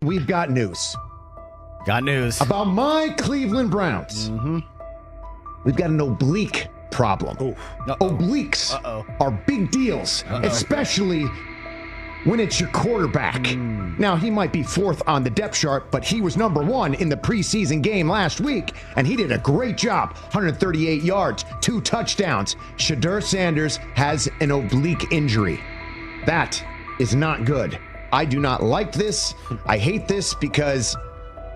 we've got news. Got news. About my Cleveland Browns. We've got an oblique problem. Obliques are big deals, especially when it's your quarterback. Now, he might be fourth on the depth chart, but he was number one in the preseason game last week, and he did a great job. 138 yards, 2 touchdowns. Shedeur Sanders has an oblique injury. That is not good. I do not like this. I hate this because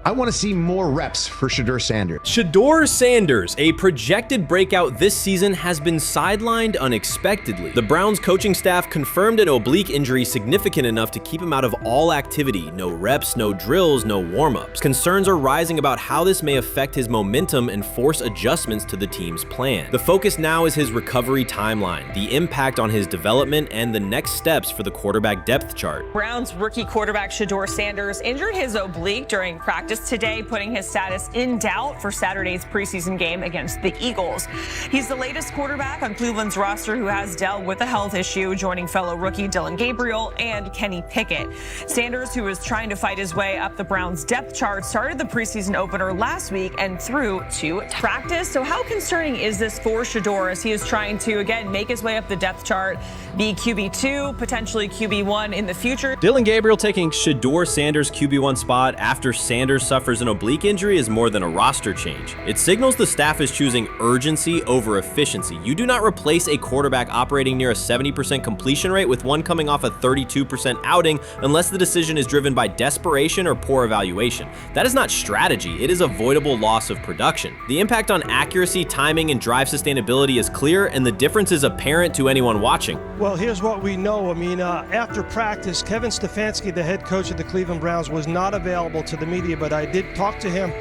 I want to see more reps for Shedeur Sanders. Shedeur Sanders, a projected breakout this season, has been sidelined unexpectedly. The Browns coaching staff confirmed an oblique injury significant enough to keep him out of all activity. No reps, no drills, no warm-ups. Concerns are rising about how this may affect his momentum and force adjustments to the team's plan. The focus now is his recovery timeline, the impact on his development, and the next steps for the quarterback depth chart. Browns rookie quarterback Shedeur Sanders injured his oblique during practice today, putting his status in doubt for Saturday's preseason game against the Eagles. He's the latest quarterback on Cleveland's roster who has dealt with a health issue, joining fellow rookie Dillon Gabriel and Kenny Pickett. Sanders, who is trying to fight his way up the Browns depth chart, started the preseason opener last week and threw to practice. So how concerning is this for Shedeur as he is trying to, again, make his way up the depth chart, be QB2, potentially QB1 in the future? Dillon Gabriel taking Shedeur Sanders' QB1 spot after Sanders suffers an oblique injury is more than a roster change. It signals the staff is choosing urgency over efficiency. You do not replace a quarterback operating near a 70% completion rate with one coming off a 32% outing unless the decision is driven by desperation or poor evaluation. That is not strategy, it is avoidable loss of production. The impact on accuracy, timing, and drive sustainability is clear, and the difference is apparent to anyone watching. Well, here's what we know. I mean, after practice, Kevin Stefanski, the head coach of the Cleveland Browns, was not available to the media, but I did talk to him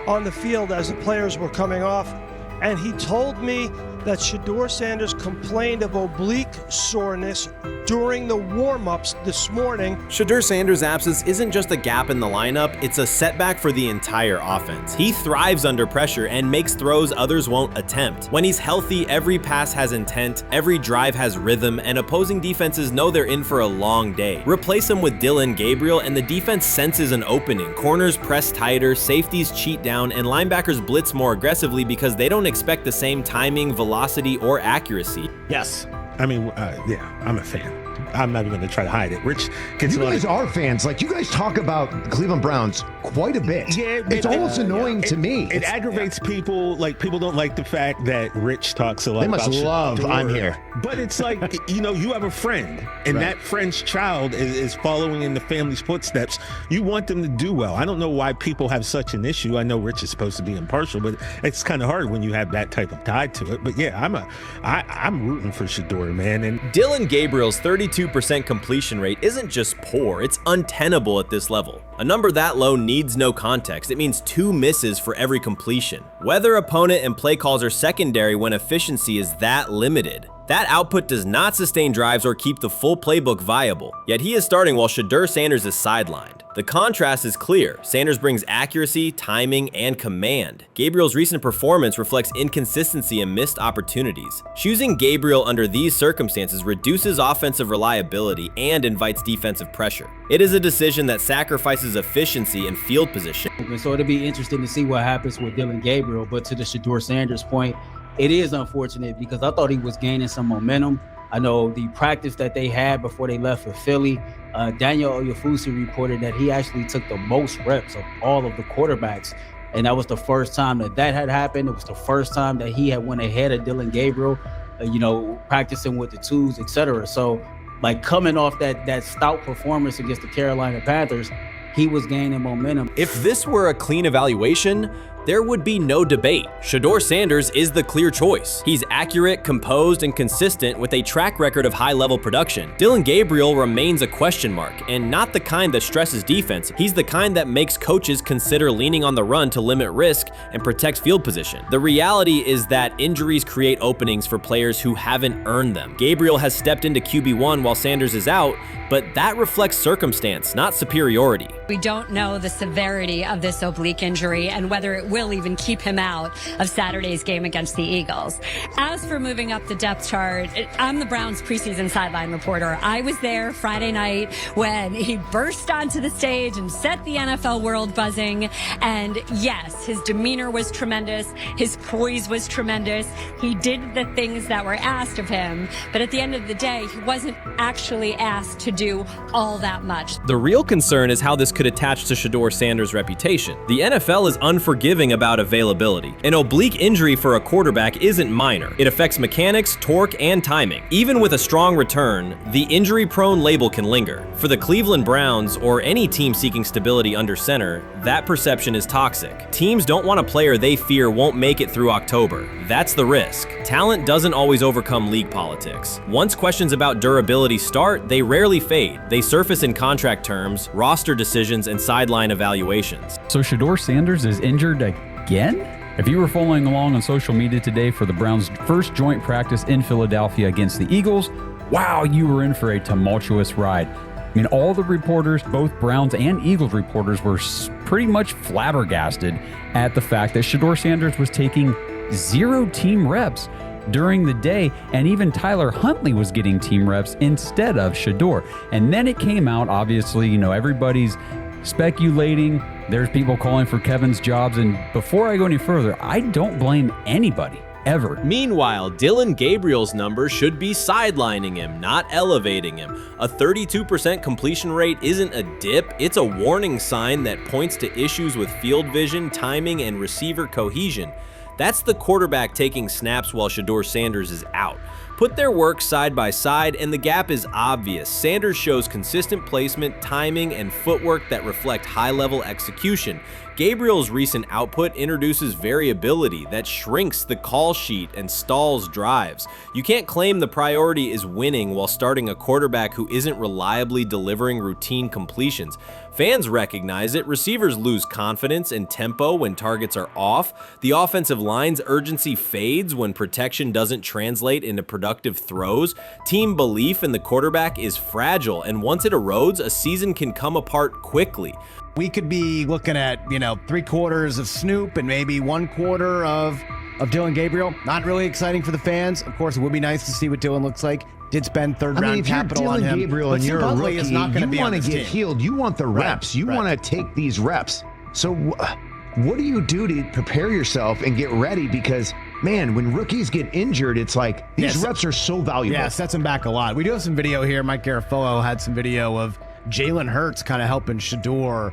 on the field as the players were coming off, and he told me that Shedeur Sanders complained of oblique soreness during the warm-ups this morning. Shedeur Sanders' absence isn't just a gap in the lineup, it's a setback for the entire offense. He thrives under pressure and makes throws others won't attempt. When he's healthy, every pass has intent, every drive has rhythm, and opposing defenses know they're in for a long day. Replace him with Dillon Gabriel and the defense senses an opening. Corners press tighter, safeties cheat down, and linebackers blitz more aggressively because they don't expect the same timing, velocity, or accuracy. Yes. I mean, yeah, I'm a fan. I'm not even going to try to hide it. Rich, you guys are fans. Like, you guys talk about the Cleveland Browns quite a bit. Yeah, it's almost annoying to me. It aggravates people. Like, people don't like the fact that Rich talks a lot about They must love I'm here. But it's like, you have a friend, and that friend's child is following in the family's footsteps. You want them to do well. I don't know why people have such an issue. I know Rich is supposed to be impartial, but it's kind of hard when you have that type of tie to it. But yeah, I'm rooting for Shedeur, man. And Dillon Gabriel's 32% completion rate isn't just poor, it's untenable at this level. A number that low needs no context. It means 2 misses for every completion. Weather, opponent, and play calls are secondary when efficiency is that limited. That output does not sustain drives or keep the full playbook viable, yet he is starting while Shedeur Sanders is sidelined. The contrast is clear. Sanders brings accuracy, timing, and command. Gabriel's recent performance reflects inconsistency and missed opportunities. Choosing Gabriel under these circumstances reduces offensive reliability and invites defensive pressure. It is a decision that sacrifices efficiency and field position. So it'll be interesting to see what happens with Dillon Gabriel, but to the Shedeur Sanders point, it is unfortunate because I thought he was gaining some momentum. I know the practice that they had before they left for Philly, Daniel Oyefusi reported that he actually took the most reps of all of the quarterbacks. And that was the first time that had happened. It was the first time that he had went ahead of Dillon Gabriel, practicing with the twos, etc. So, like, coming off that stout performance against the Carolina Panthers, he was gaining momentum. If this were a clean evaluation, there would be no debate. Shedeur Sanders is the clear choice. He's accurate, composed, and consistent with a track record of high-level production. Dillon Gabriel remains a question mark, and not the kind that stresses defense. He's the kind that makes coaches consider leaning on the run to limit risk and protect field position. The reality is that injuries create openings for players who haven't earned them. Gabriel has stepped into QB1 while Sanders is out, but that reflects circumstance, not superiority. We don't know the severity of this oblique injury and whether it will even keep him out of Saturday's game against the Eagles. As for moving up the depth chart, I'm the Browns preseason sideline reporter. I was there Friday night when he burst onto the stage and set the NFL world buzzing. And yes, his demeanor was tremendous. His poise was tremendous. He did the things that were asked of him. But at the end of the day, he wasn't actually asked to do all that much. The real concern is how this could attach to Shedeur Sanders' reputation. The NFL is unforgiving about availability. An oblique injury for a quarterback isn't minor. It affects mechanics, torque, and timing. Even with a strong return, the injury-prone label can linger. For the Cleveland Browns, or any team seeking stability under center, that perception is toxic. Teams don't want a player they fear won't make it through October. That's the risk. Talent doesn't always overcome league politics. Once questions about durability start, they rarely fade. They surface in contract terms, roster decisions, and sideline evaluations. So Shedeur Sanders is injured again? If you were following along on social media today for the Browns' first joint practice in Philadelphia against the Eagles, wow, you were in for a tumultuous ride. I mean, all the reporters, both Browns and Eagles reporters, were pretty much flabbergasted at the fact that Shedeur Sanders was taking 0 team reps during the day, and even Tyler Huntley was getting team reps instead of Shedeur. And then it came out, obviously, you know, everybody's speculating. There's people calling for Kevin's jobs. And before I go any further, I don't blame anybody, ever. Meanwhile, Dillon Gabriel's numbers should be sidelining him, not elevating him. A 32% completion rate isn't a dip, it's a warning sign that points to issues with field vision, timing, and receiver cohesion. That's the quarterback taking snaps while Shedeur Sanders is out. Put their work side by side and the gap is obvious. Sanders shows consistent placement, timing, and footwork that reflect high-level execution. Gabriel's recent output introduces variability that shrinks the call sheet and stalls drives. You can't claim the priority is winning while starting a quarterback who isn't reliably delivering routine completions. Fans recognize it, receivers lose confidence and tempo when targets are off, the offensive line's urgency fades when protection doesn't translate into productive throws, team belief in the quarterback is fragile, and once it erodes, a season can come apart quickly. We could be looking at, 3/4 of Snoop and maybe 1/4 of Dillon Gabriel. Not really exciting for the fans. Of course, it would be nice to see what Dillon looks like. Did spend third-round capital on him. If you're Dillon Gabriel and you're a rookie, is not you be want to get healed. You want the reps. You want to take these reps. So what do you do to prepare yourself and get ready? Because, man, when rookies get injured, it's like these reps are so valuable. Yeah, sets them back a lot. We do have some video here. Mike Garafolo had some video of Jalen Hurts kind of helping Shedeur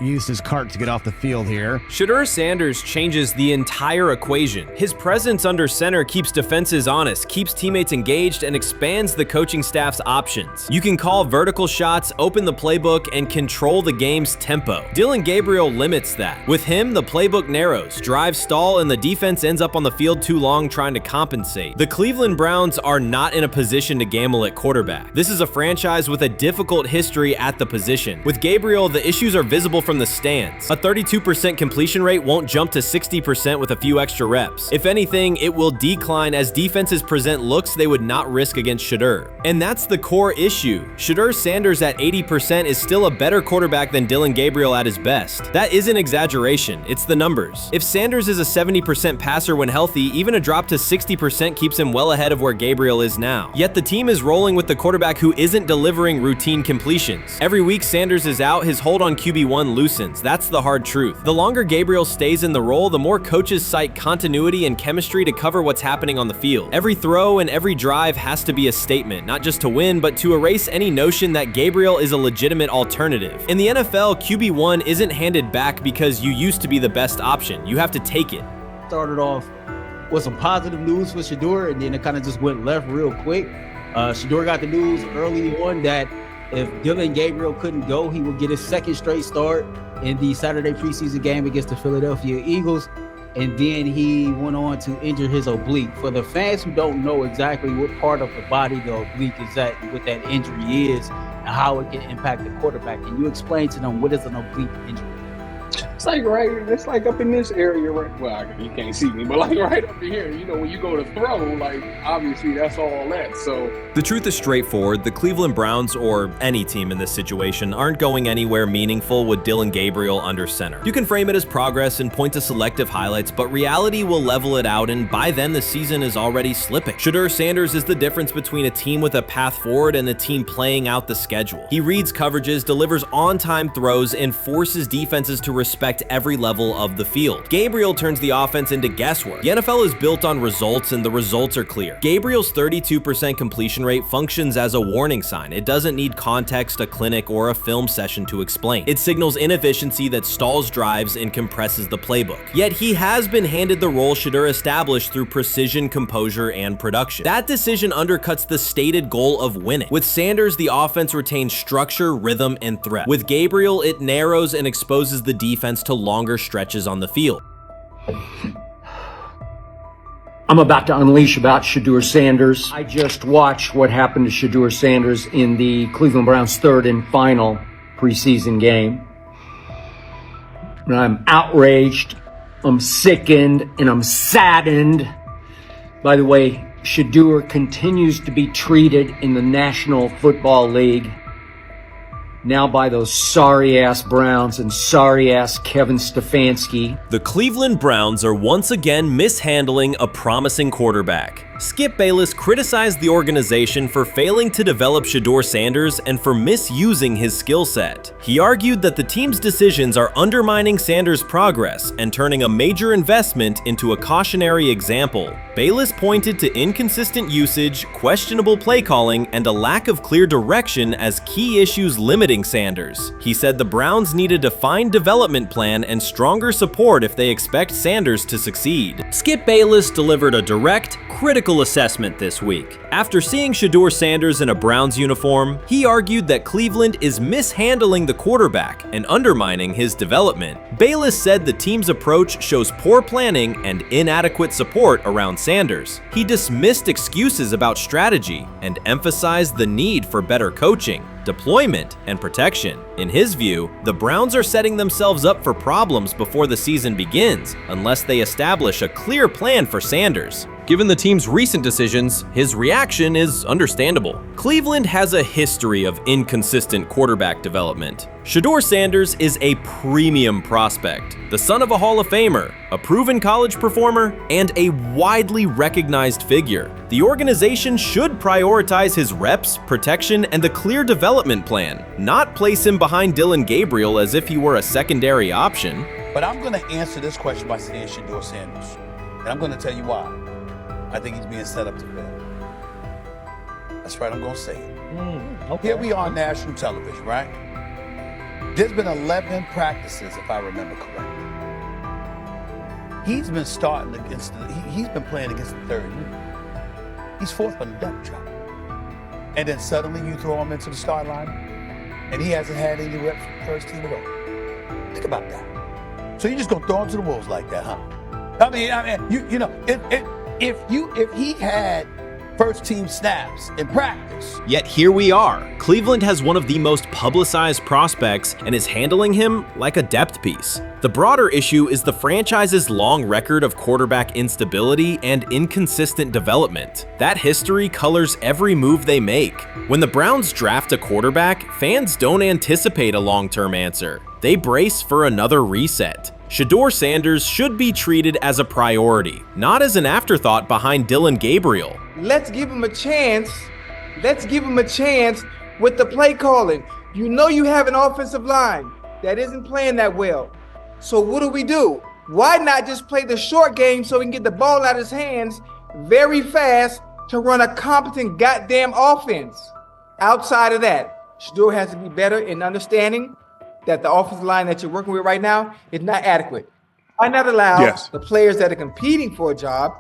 used his cart to get off the field here. Shedeur Sanders changes the entire equation. His presence under center keeps defenses honest, keeps teammates engaged, and expands the coaching staff's options. You can call vertical shots, open the playbook, and control the game's tempo. Dillon Gabriel limits that. With him, the playbook narrows, drives stall, and the defense ends up on the field too long trying to compensate. The Cleveland Browns are not in a position to gamble at quarterback. This is a franchise with a difficult history at the position. With Gabriel, the issues are visible from the stands. A 32% completion rate won't jump to 60% with a few extra reps. If anything, it will decline as defenses present looks they would not risk against Shedeur. And that's the core issue. Shedeur Sanders at 80% is still a better quarterback than Dillon Gabriel at his best. That isn't exaggeration, it's the numbers. If Sanders is a 70% passer when healthy, even a drop to 60% keeps him well ahead of where Gabriel is now. Yet the team is rolling with the quarterback who isn't delivering routine completions. Every week Sanders is out, his hold on QB1 loosens. That's the hard truth. The longer Gabriel stays in the role, the more coaches cite continuity and chemistry to cover what's happening on the field. Every throw and every drive has to be a statement, not just to win, but to erase any notion that Gabriel is a legitimate alternative. In the NFL, QB1 isn't handed back because you used to be the best option. You have to take it. Started off with some positive news for Shedeur, and then it kind of just went left real quick. Shedeur got the news early on that if Dillon Gabriel couldn't go, he would get his second straight start in the Saturday preseason game against the Philadelphia Eagles. And then he went on to injure his oblique. For the fans who don't know exactly what part of the body the oblique is at and what that injury is and how it can impact the quarterback, can you explain to them what is an oblique injury? It's like up in this area, right? Well, you can't see me, but like right up in here, you know, when you go to throw, like obviously that's all that. So the truth is straightforward. The Cleveland Browns, or any team in this situation, aren't going anywhere meaningful with Dillon Gabriel under center. You can frame it as progress and point to selective highlights, but reality will level it out, and by then the season is already slipping. Shedeur Sanders is the difference between a team with a path forward and a team playing out the schedule. He reads coverages, delivers on-time throws, and forces defenses to respect every level of the field. Gabriel turns the offense into guesswork. The NFL is built on results, and the results are clear. Gabriel's 32% completion rate functions as a warning sign. It doesn't need context, a clinic, or a film session to explain. It signals inefficiency that stalls drives and compresses the playbook. Yet he has been handed the role Shedeur established through precision, composure, and production. That decision undercuts the stated goal of winning. With Sanders, the offense retains structure, rhythm, and threat. With Gabriel, it narrows and exposes the defense to longer stretches on the field. I'm about to unleash about Shedeur Sanders. I just watched what happened to Shedeur Sanders in the Cleveland Browns' third and final preseason game. And I'm outraged, I'm sickened, and I'm saddened. By the way, Shedeur continues to be treated in the National Football League now by those sorry-ass Browns and sorry-ass Kevin Stefanski. The Cleveland Browns are once again mishandling a promising quarterback. Skip Bayless criticized the organization for failing to develop Shedeur Sanders and for misusing his skill set. He argued that the team's decisions are undermining Sanders' progress and turning a major investment into a cautionary example. Bayless pointed to inconsistent usage, questionable play calling, and a lack of clear direction as key issues limiting Sanders. He said the Browns need a defined development plan and stronger support if they expect Sanders to succeed. Skip Bayless delivered a direct, critical assessment this week. After seeing Shedeur Sanders in a Browns uniform, he argued that Cleveland is mishandling the quarterback and undermining his development. Bayless said the team's approach shows poor planning and inadequate support around Sanders. He dismissed excuses about strategy and emphasized the need for better coaching, deployment, and protection. In his view, the Browns are setting themselves up for problems before the season begins unless they establish a clear plan for Sanders. Given the team's recent decisions, his reaction is understandable. Cleveland has a history of inconsistent quarterback development. Shedeur Sanders is a premium prospect, the son of a Hall of Famer, a proven college performer, and a widely recognized figure. The organization should prioritize his reps, protection, and a clear development plan, not place him behind Dillon Gabriel as if he were a secondary option. But I'm going to answer this question by saying Shedeur Sanders, and I'm going to tell you why. I think he's being set up to fail. That's right, I'm going to say it. Okay. Here we are on national television, right? There's been 11 practices, if I remember correctly. He's been starting against he's been playing against the third unit. He's fourth on the depth chart. And then suddenly you throw him into the start line, and he hasn't had any reps for the first team at all. Think about that. So you're just going to throw him to the wolves like that, huh? I mean, you know, if he had first team snaps in practice. Yet here we are. Cleveland has one of the most publicized prospects and is handling him like a depth piece. The broader issue is the franchise's long record of quarterback instability and inconsistent development. That history colors every move they make. When the Browns draft a quarterback, fans don't anticipate a long-term answer. They brace for another reset. Shedeur Sanders should be treated as a priority, not as an afterthought behind Dillon Gabriel. Let's give him a chance. Let's give him a chance with the play calling. You know you have an offensive line that isn't playing that well. So what do? Why not just play the short game so he can get the ball out of his hands very fast to run a competent goddamn offense? Outside of that, Shedeur has to be better in understanding that the offensive line that you're working with right now is not adequate. Why not allow the players that are competing for a job,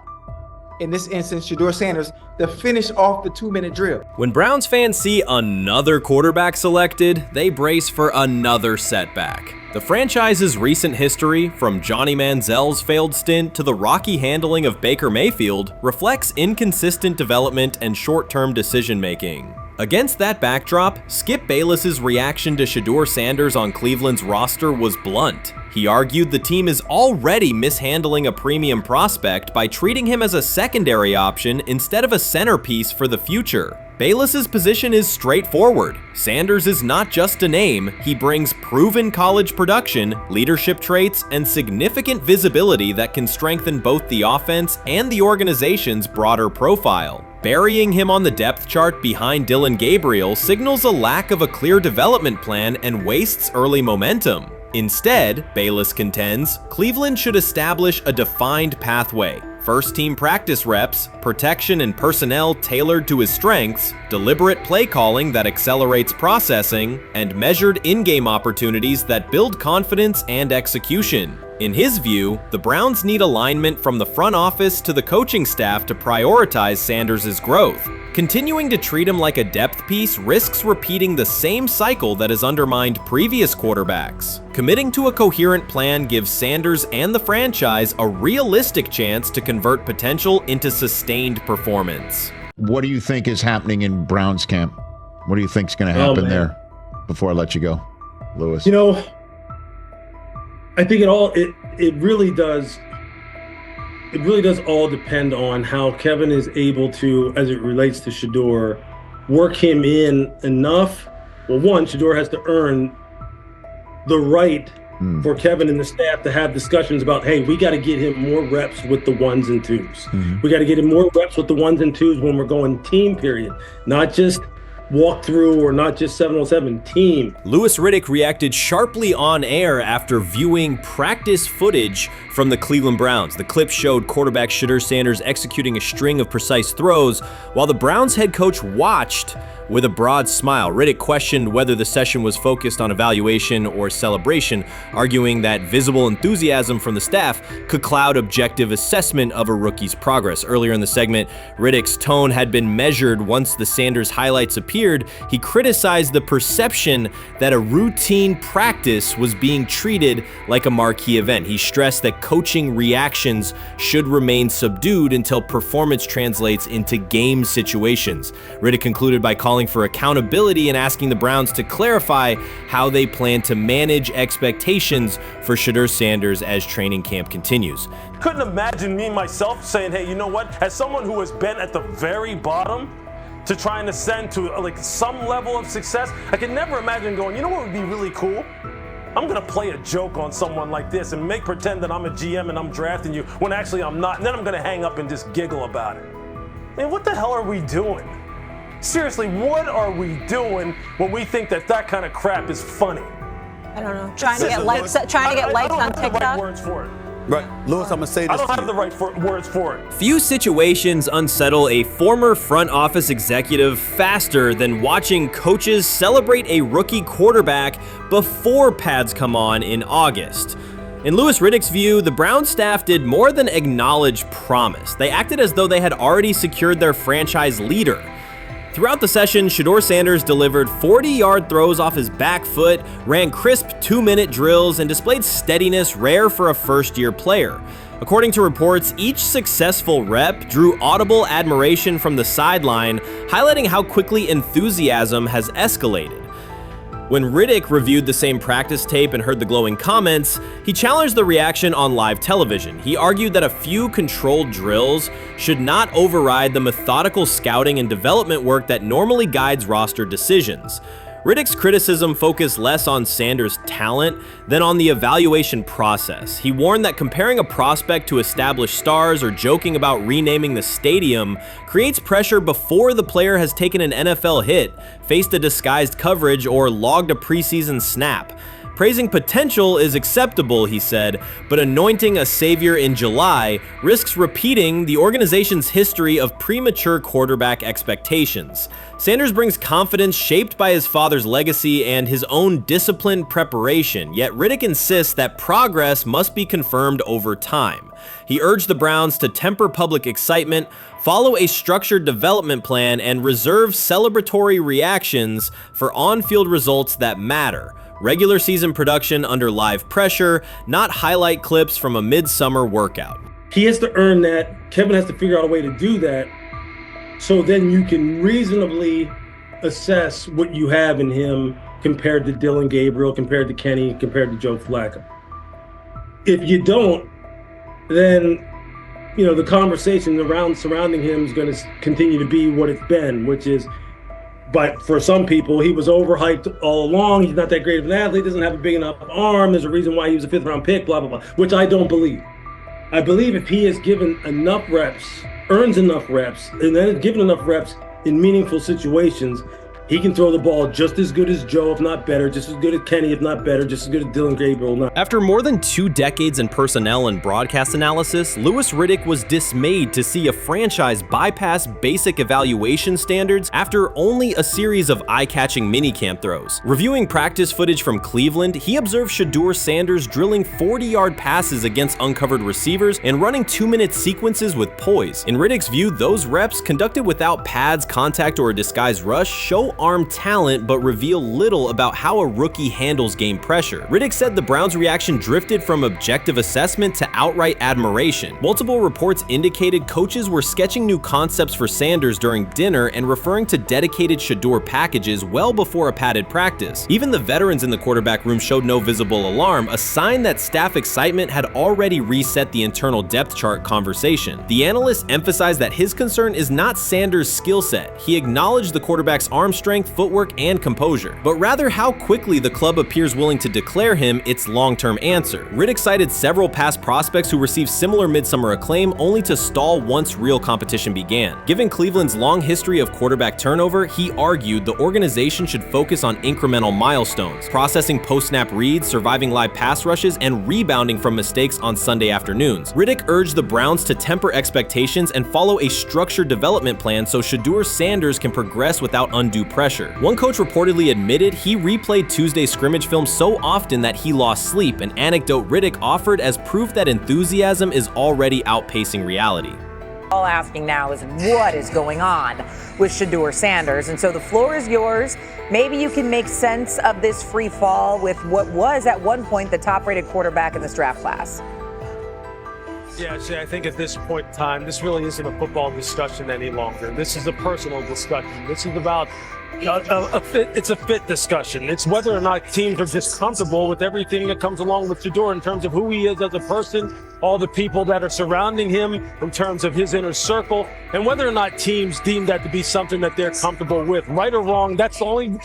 in this instance, Shedeur Sanders, to finish off the 2-minute drill? When Browns fans see another quarterback selected, they brace for another setback. The franchise's recent history, from Johnny Manziel's failed stint to the rocky handling of Baker Mayfield, reflects inconsistent development and short-term decision-making. Against that backdrop, Skip Bayless's reaction to Shedeur Sanders on Cleveland's roster was blunt. He argued the team is already mishandling a premium prospect by treating him as a secondary option instead of a centerpiece for the future. Bayless's position is straightforward. Sanders is not just a name, he brings proven college production, leadership traits, and significant visibility that can strengthen both the offense and the organization's broader profile. Burying him on the depth chart behind Dillon Gabriel signals a lack of a clear development plan and wastes early momentum. Instead, Bayless contends, Cleveland should establish a defined pathway. First-team practice reps, protection and personnel tailored to his strengths, deliberate play calling that accelerates processing, and measured in-game opportunities that build confidence and execution. In his view, the Browns need alignment from the front office to the coaching staff to prioritize Sanders' growth. Continuing to treat him like a depth piece risks repeating the same cycle that has undermined previous quarterbacks. Committing to a coherent plan gives Sanders and the franchise a realistic chance to convert potential into sustained performance. What do you think is happening in Browns camp? What do you think is going to happen there before I let you go, Lewis? You know, I think it really does all depend on how Kevin is able to, as it relates to Shedeur, work him in enough. Well, one, Shedeur has to earn the right for Kevin and the staff to have discussions about, hey, we got to get him more reps with the ones and twos. We got to get him more reps with the ones and twos when we're going team period, not just walk through or not just 7-on-7 team. Louis Riddick reacted sharply on air after viewing practice footage from the Cleveland Browns. The clip showed quarterback Shedeur Sanders executing a string of precise throws while the Browns head coach watched with a broad smile. Riddick questioned whether the session was focused on evaluation or celebration, arguing that visible enthusiasm from the staff could cloud objective assessment of a rookie's progress. Earlier in the segment, Riddick's tone had been measured once the Sanders highlights appeared. He criticized the perception that a routine practice was being treated like a marquee event. He stressed that coaching reactions should remain subdued until performance translates into game situations. Riddick concluded by calling for accountability and asking the Browns to clarify how they plan to manage expectations for Shedeur Sanders as training camp continues. Couldn't imagine me myself saying, hey, you know what, as someone who has been at the very bottom to try and ascend to like some level of success, I could never imagine going, you know what would be really cool? I'm gonna play a joke on someone like this and make pretend that I'm a GM and I'm drafting you when actually I'm not, and then I'm gonna hang up and just giggle about it. I mean, what the hell are we doing? Seriously, what are we doing when we think that that kind of crap is funny? I don't know. Trying to get likes on TikTok. I don't have the right words for it. Right, Lewis, I'm gonna say this. I don't have the right words for it. Few situations unsettle a former front office executive faster than watching coaches celebrate a rookie quarterback before pads come on in August. In Louis Riddick's view, the Browns staff did more than acknowledge promise. They acted as though they had already secured their franchise leader. Throughout the session, Shedeur Sanders delivered 40-yard throws off his back foot, ran crisp 2-minute drills, and displayed steadiness rare for a first-year player. According to reports, each successful rep drew audible admiration from the sideline, highlighting how quickly enthusiasm has escalated. When Riddick reviewed the same practice tape and heard the glowing comments, he challenged the reaction on live television. He argued that a few controlled drills should not override the methodical scouting and development work that normally guides roster decisions. Riddick's criticism focused less on Sanders' talent than on the evaluation process. He warned that comparing a prospect to established stars or joking about renaming the stadium creates pressure before the player has taken an NFL hit, faced a disguised coverage, or logged a preseason snap. Praising potential is acceptable, he said, but anointing a savior in July risks repeating the organization's history of premature quarterback expectations. Sanders brings confidence shaped by his father's legacy and his own disciplined preparation, yet Riddick insists that progress must be confirmed over time. He urged the Browns to temper public excitement, follow a structured development plan, and reserve celebratory reactions for on-field results that matter. Regular season production under live pressure, not highlight clips from a midsummer workout. He has to earn that. Kevin has to figure out a way to do that so then you can reasonably assess what you have in him compared to Dylan Gabriel, compared to Kenny, compared to Joe Flacco. If you don't, then the conversation surrounding him is going to continue to be what it's been, which is, but for some people, he was overhyped all along. He's not that great of an athlete, doesn't have a big enough arm. There's a reason why he was a 5th-round pick, blah, blah, blah, which I don't believe. I believe if he is given enough reps, earns enough reps, and then is given enough reps in meaningful situations, he can throw the ball just as good as Joe, if not better, just as good as Kenny, if not better, just as good as Dylan Gabriel. After more than 2 decades in personnel and broadcast analysis, Louis Riddick was dismayed to see a franchise bypass basic evaluation standards after only a series of eye-catching minicamp throws. Reviewing practice footage from Cleveland, he observed Shedeur Sanders drilling 40-yard passes against uncovered receivers and running 2-minute sequences with poise. In Riddick's view, those reps, conducted without pads, contact, or a disguised rush, show arm talent but reveal little about how a rookie handles game pressure. Riddick said the Browns' reaction drifted from objective assessment to outright admiration. Multiple reports indicated coaches were sketching new concepts for Sanders during dinner and referring to dedicated Shedeur packages well before a padded practice. Even the veterans in the quarterback room showed no visible alarm, a sign that staff excitement had already reset the internal depth chart conversation. The analyst emphasized that his concern is not Sanders' skill set. He acknowledged the quarterback's arm strength, footwork, and composure, but rather how quickly the club appears willing to declare him its long-term answer. Riddick cited several past prospects who received similar midsummer acclaim only to stall once real competition began. Given Cleveland's long history of quarterback turnover, he argued the organization should focus on incremental milestones, processing post-snap reads, surviving live pass rushes, and rebounding from mistakes on Sunday afternoons. Riddick urged the Browns to temper expectations and follow a structured development plan so Shedeur Sanders can progress without undue pressure. One coach reportedly admitted he replayed Tuesday's scrimmage film so often that he lost sleep, an anecdote Riddick offered as proof that enthusiasm is already outpacing reality. All asking now is what is going on with Shedeur Sanders, and so the floor is yours. Maybe you can make sense of this free fall with what was at one point the top-rated quarterback in this draft class. Yeah, see, I think at this point in time, this really isn't a football discussion any longer. This is a personal discussion. This is about it's a fit discussion. It's whether or not teams are just comfortable with everything that comes along with Shedeur in terms of who he is as a person, all the people that are surrounding him in terms of his inner circle, and whether or not teams deem that to be something that they're comfortable with. Right or wrong, that's the only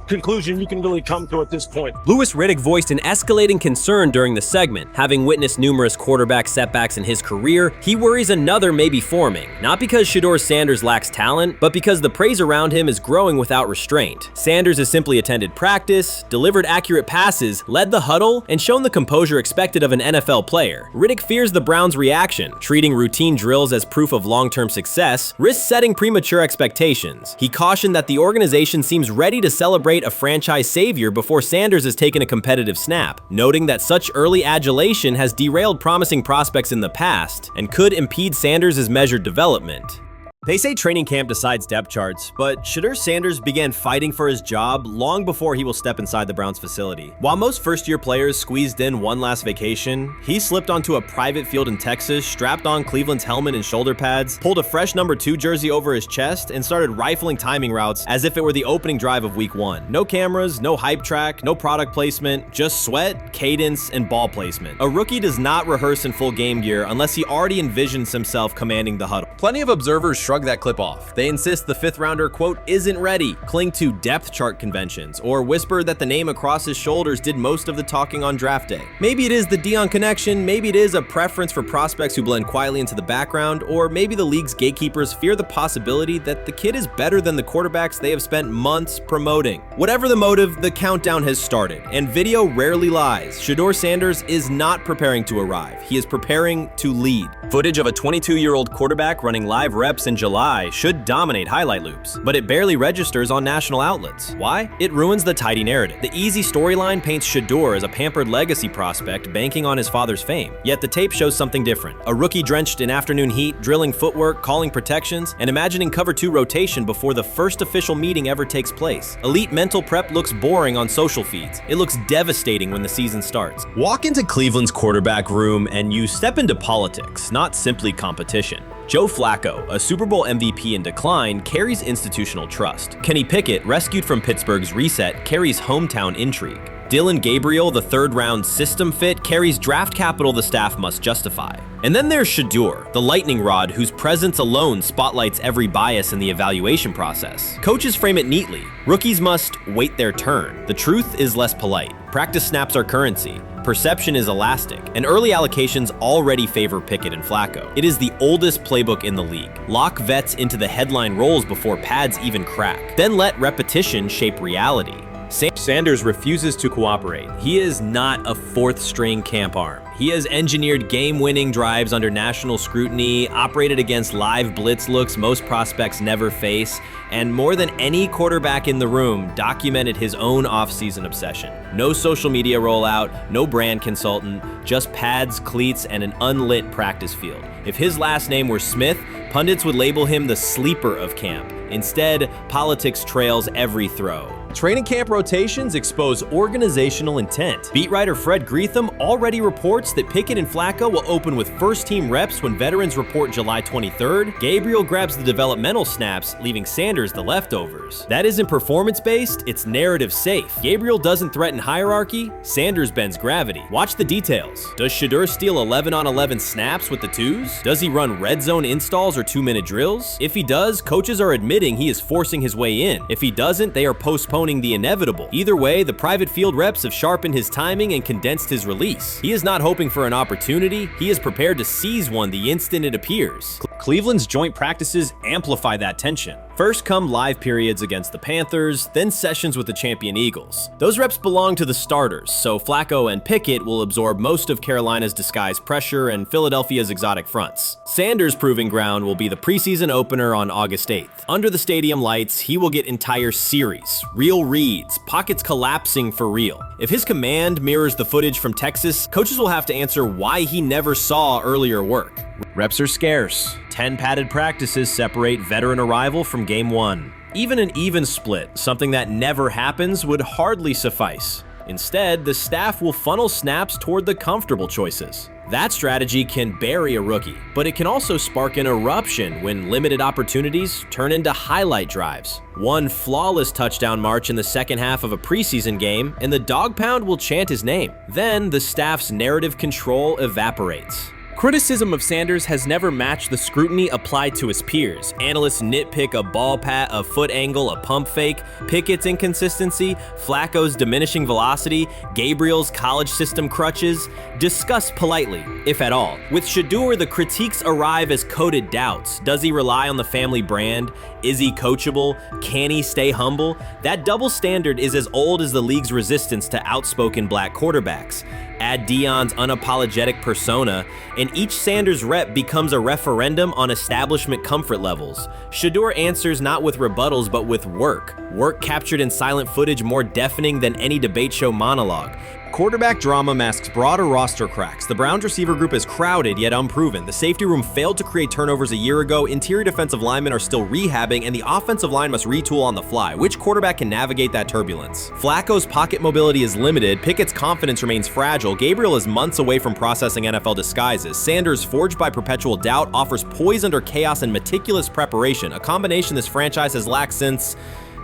conclusion you can really come to at this point. Louis Riddick voiced an escalating concern during the segment. Having witnessed numerous quarterback setbacks in his career, he worries another may be forming, not because Shedeur Sanders lacks talent, but because the praise around him is growing without restraint. Sanders has simply attended practice, delivered accurate passes, led the huddle, and shown the composure expected of an NFL player. Riddick fears the Browns' reaction, treating routine drills as proof of long-term success, risks setting premature expectations. He cautioned that the organization seems ready to celebrate a franchise savior before Sanders has taken a competitive snap, noting that such early adulation has derailed promising prospects in the past and could impede Sanders' measured development. They say training camp decides depth charts, but Shedeur Sanders began fighting for his job long before he will step inside the Browns facility. While most first-year players squeezed in one last vacation, he slipped onto a private field in Texas, strapped on Cleveland's helmet and shoulder pads, pulled a fresh number 2 jersey over his chest, and started rifling timing routes as if it were the opening drive of week 1. No cameras, no hype track, no product placement, just sweat, cadence, and ball placement. A rookie does not rehearse in full game gear unless he already envisions himself commanding the huddle. Plenty of observers shrug that clip off. They insist the 5th rounder, quote, isn't ready, cling to depth chart conventions, or whisper that the name across his shoulders did most of the talking on draft day. Maybe it is the Deion connection, maybe it is a preference for prospects who blend quietly into the background, or maybe the league's gatekeepers fear the possibility that the kid is better than the quarterbacks they have spent months promoting. Whatever the motive, the countdown has started, and video rarely lies. Shedeur Sanders is not preparing to arrive. He is preparing to lead. Footage of a 22-year-old quarterback running live reps in July should dominate highlight loops, but it barely registers on national outlets. Why? It ruins the tidy narrative. The easy storyline paints Shedeur as a pampered legacy prospect banking on his father's fame. Yet the tape shows something different. A rookie drenched in afternoon heat, drilling footwork, calling protections, and imagining cover 2 rotation before the first official meeting ever takes place. Elite mental prep looks boring on social feeds. It looks devastating when the season starts. Walk into Cleveland's quarterback room and you step into politics, not simply competition. Joe Flacco, a Super Bowl MVP in decline, carries institutional trust. Kenny Pickett, rescued from Pittsburgh's reset, carries hometown intrigue. Dillon Gabriel, the third-round system fit, carries draft capital the staff must justify. And then there's Shedeur, the lightning rod whose presence alone spotlights every bias in the evaluation process. Coaches frame it neatly. Rookies must wait their turn. The truth is less polite. Practice snaps are currency. Perception is elastic, and early allocations already favor Pickett and Flacco. It is the oldest playbook in the league. Lock vets into the headline roles before pads even crack. Then let repetition shape reality. Sanders refuses to cooperate. He is not a fourth-string camp arm. He has engineered game-winning drives under national scrutiny, operated against live blitz looks most prospects never face, and more than any quarterback in the room, documented his own offseason obsession. No social media rollout, no brand consultant, just pads, cleats, and an unlit practice field. If his last name were Smith, pundits would label him the sleeper of camp. Instead, politics trails every throw. Training camp rotations expose organizational intent. Beat writer Fred Greetham already reports that Pickett and Flacco will open with first-team reps when veterans report July 23rd. Gabriel grabs the developmental snaps, leaving Sanders the leftovers. That isn't performance-based, it's narrative-safe. Gabriel doesn't threaten hierarchy, Sanders bends gravity. Watch the details. Does Shedeur steal 11-on-11 snaps with the twos? Does he run red zone installs or 2-minute drills? If he does, coaches are admitting he is forcing his way in. If he doesn't, they are postponing the inevitable. Either way, the private field reps have sharpened his timing and condensed his release. He is not hoping for an opportunity, he is prepared to seize one the instant it appears. Cleveland's joint practices amplify that tension. First come live periods against the Panthers, then sessions with the champion Eagles. Those reps belong to the starters, so Flacco and Pickett will absorb most of Carolina's disguised pressure and Philadelphia's exotic fronts. Sanders' proving ground will be the preseason opener on August 8th. Under the stadium lights, he will get entire series, real reads, pockets collapsing for real. If his command mirrors the footage from Texas, coaches will have to answer why he never saw earlier work. Reps are scarce. 10 padded practices separate veteran arrival from game one. Even an even split, something that never happens, would hardly suffice. Instead, the staff will funnel snaps toward the comfortable choices. That strategy can bury a rookie, but it can also spark an eruption when limited opportunities turn into highlight drives. One flawless touchdown march in the second half of a preseason game, and the dog pound will chant his name. Then the staff's narrative control evaporates. Criticism of Sanders has never matched the scrutiny applied to his peers. Analysts nitpick a ball pat, a foot angle, a pump fake, Pickett's inconsistency, Flacco's diminishing velocity, Gabriel's college system crutches. Discuss politely, if at all. With Shedeur, the critiques arrive as coded doubts. Does he rely on the family brand? Is he coachable? Can he stay humble? That double standard is as old as the league's resistance to outspoken black quarterbacks. Add Deion's unapologetic persona, and each Sanders rep becomes a referendum on establishment comfort levels. Shedeur answers not with rebuttals, but with work. Work captured in silent footage more deafening than any debate show monologue. Quarterback drama masks broader roster cracks. The Browns receiver group is crowded yet unproven. The safety room failed to create turnovers a year ago. Interior defensive linemen are still rehabbing, and the offensive line must retool on the fly. Which quarterback can navigate that turbulence? Flacco's pocket mobility is limited. Pickett's confidence remains fragile. Gabriel is months away from processing NFL disguises. Sanders, forged by perpetual doubt, offers poise under chaos and meticulous preparation, a combination this franchise has lacked since,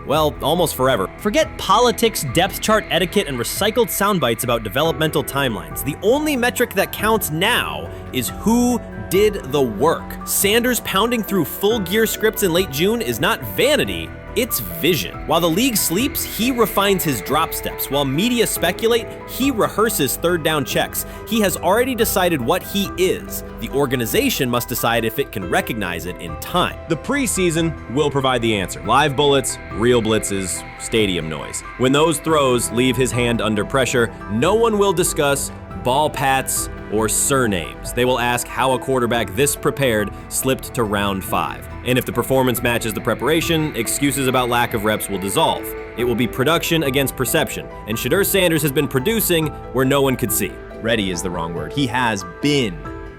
well, almost forever. Forget politics, depth chart etiquette, and recycled sound bites about developmental timelines. The only metric that counts now is who did the work. Sanders pounding through full gear scripts in late June is not vanity, it's vision. While the league sleeps, he refines his drop steps. While media speculate, he rehearses third down checks. He has already decided what he is. The organization must decide if it can recognize it in time. The preseason will provide the answer. Live bullets, real blitzes, stadium noise. When those throws leave his hand under pressure, no one will discuss ball pats or surnames. They will ask how a quarterback this prepared slipped to round 5. And if the performance matches the preparation, excuses about lack of reps will dissolve. It will be production against perception, and Shedeur Sanders has been producing where no one could see. Ready is the wrong word. He has been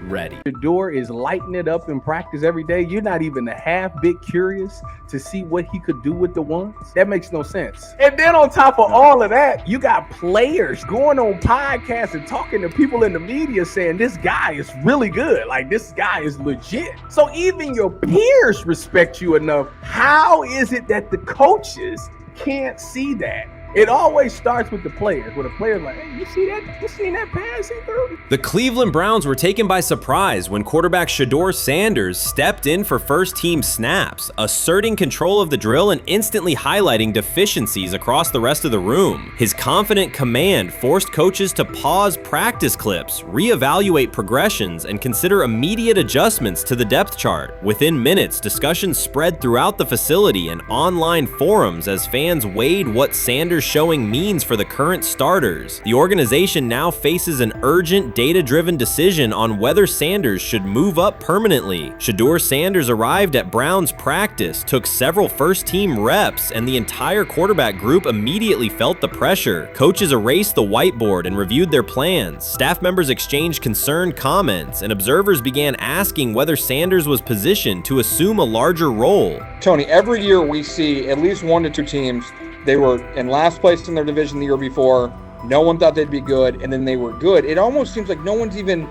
ready. Shedeur is lighting it up in practice every day. You're not even a half bit curious to see what he could do with the ones. That makes no sense. And then on top of all of that, you got players going on podcasts and talking to people in the media saying this guy is really good. Like, this guy is legit. So even your peers respect you enough. How is it that the coaches can't see that? It always starts with the players, where the players like, hey, you see that? You seen that pass he threw? The Cleveland Browns were taken by surprise when quarterback Shedeur Sanders stepped in for first-team snaps, asserting control of the drill and instantly highlighting deficiencies across the rest of the room. His confident command forced coaches to pause practice clips, reevaluate progressions, and consider immediate adjustments to the depth chart. Within minutes, discussions spread throughout the facility and online forums as fans weighed what Sanders' showing means for the current starters. The organization now faces an urgent, data-driven decision on whether Sanders should move up permanently. Shedeur Sanders arrived at Browns practice, took several first-team reps, and the entire quarterback group immediately felt the pressure. Coaches erased the whiteboard and reviewed their plans. Staff members exchanged concerned comments, and observers began asking whether Sanders was positioned to assume a larger role. Tony, every year we see at least 1 to 2 teams. They were in last place in their division the year before. No one thought they'd be good, and then they were good. It almost seems like no one's even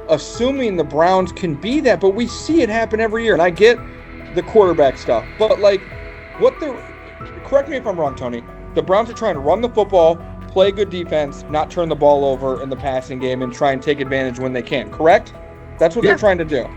assuming the Browns can be that, but we see it happen every year. And I get the quarterback stuff, but like, correct me if I'm wrong, Tony. The Browns are trying to run the football, play good defense, not turn the ball over in the passing game, and try and take advantage when they can, correct? That's what they're trying to do.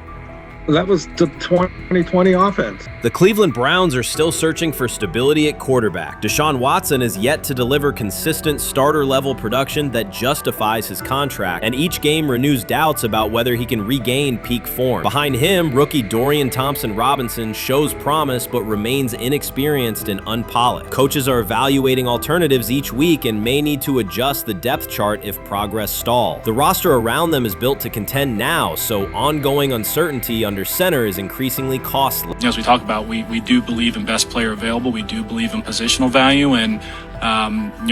That was the 2020 offense. The Cleveland Browns are still searching for stability at quarterback. Deshaun Watson is yet to deliver consistent starter-level production that justifies his contract, and each game renews doubts about whether he can regain peak form. Behind him, rookie Dorian Thompson-Robinson shows promise but remains inexperienced and unpolished. Coaches are evaluating alternatives each week and may need to adjust the depth chart if progress stalls. The roster around them is built to contend now, so ongoing uncertainty under center is increasingly costly. As we talk about, we do believe in best player available. We do believe in positional value, and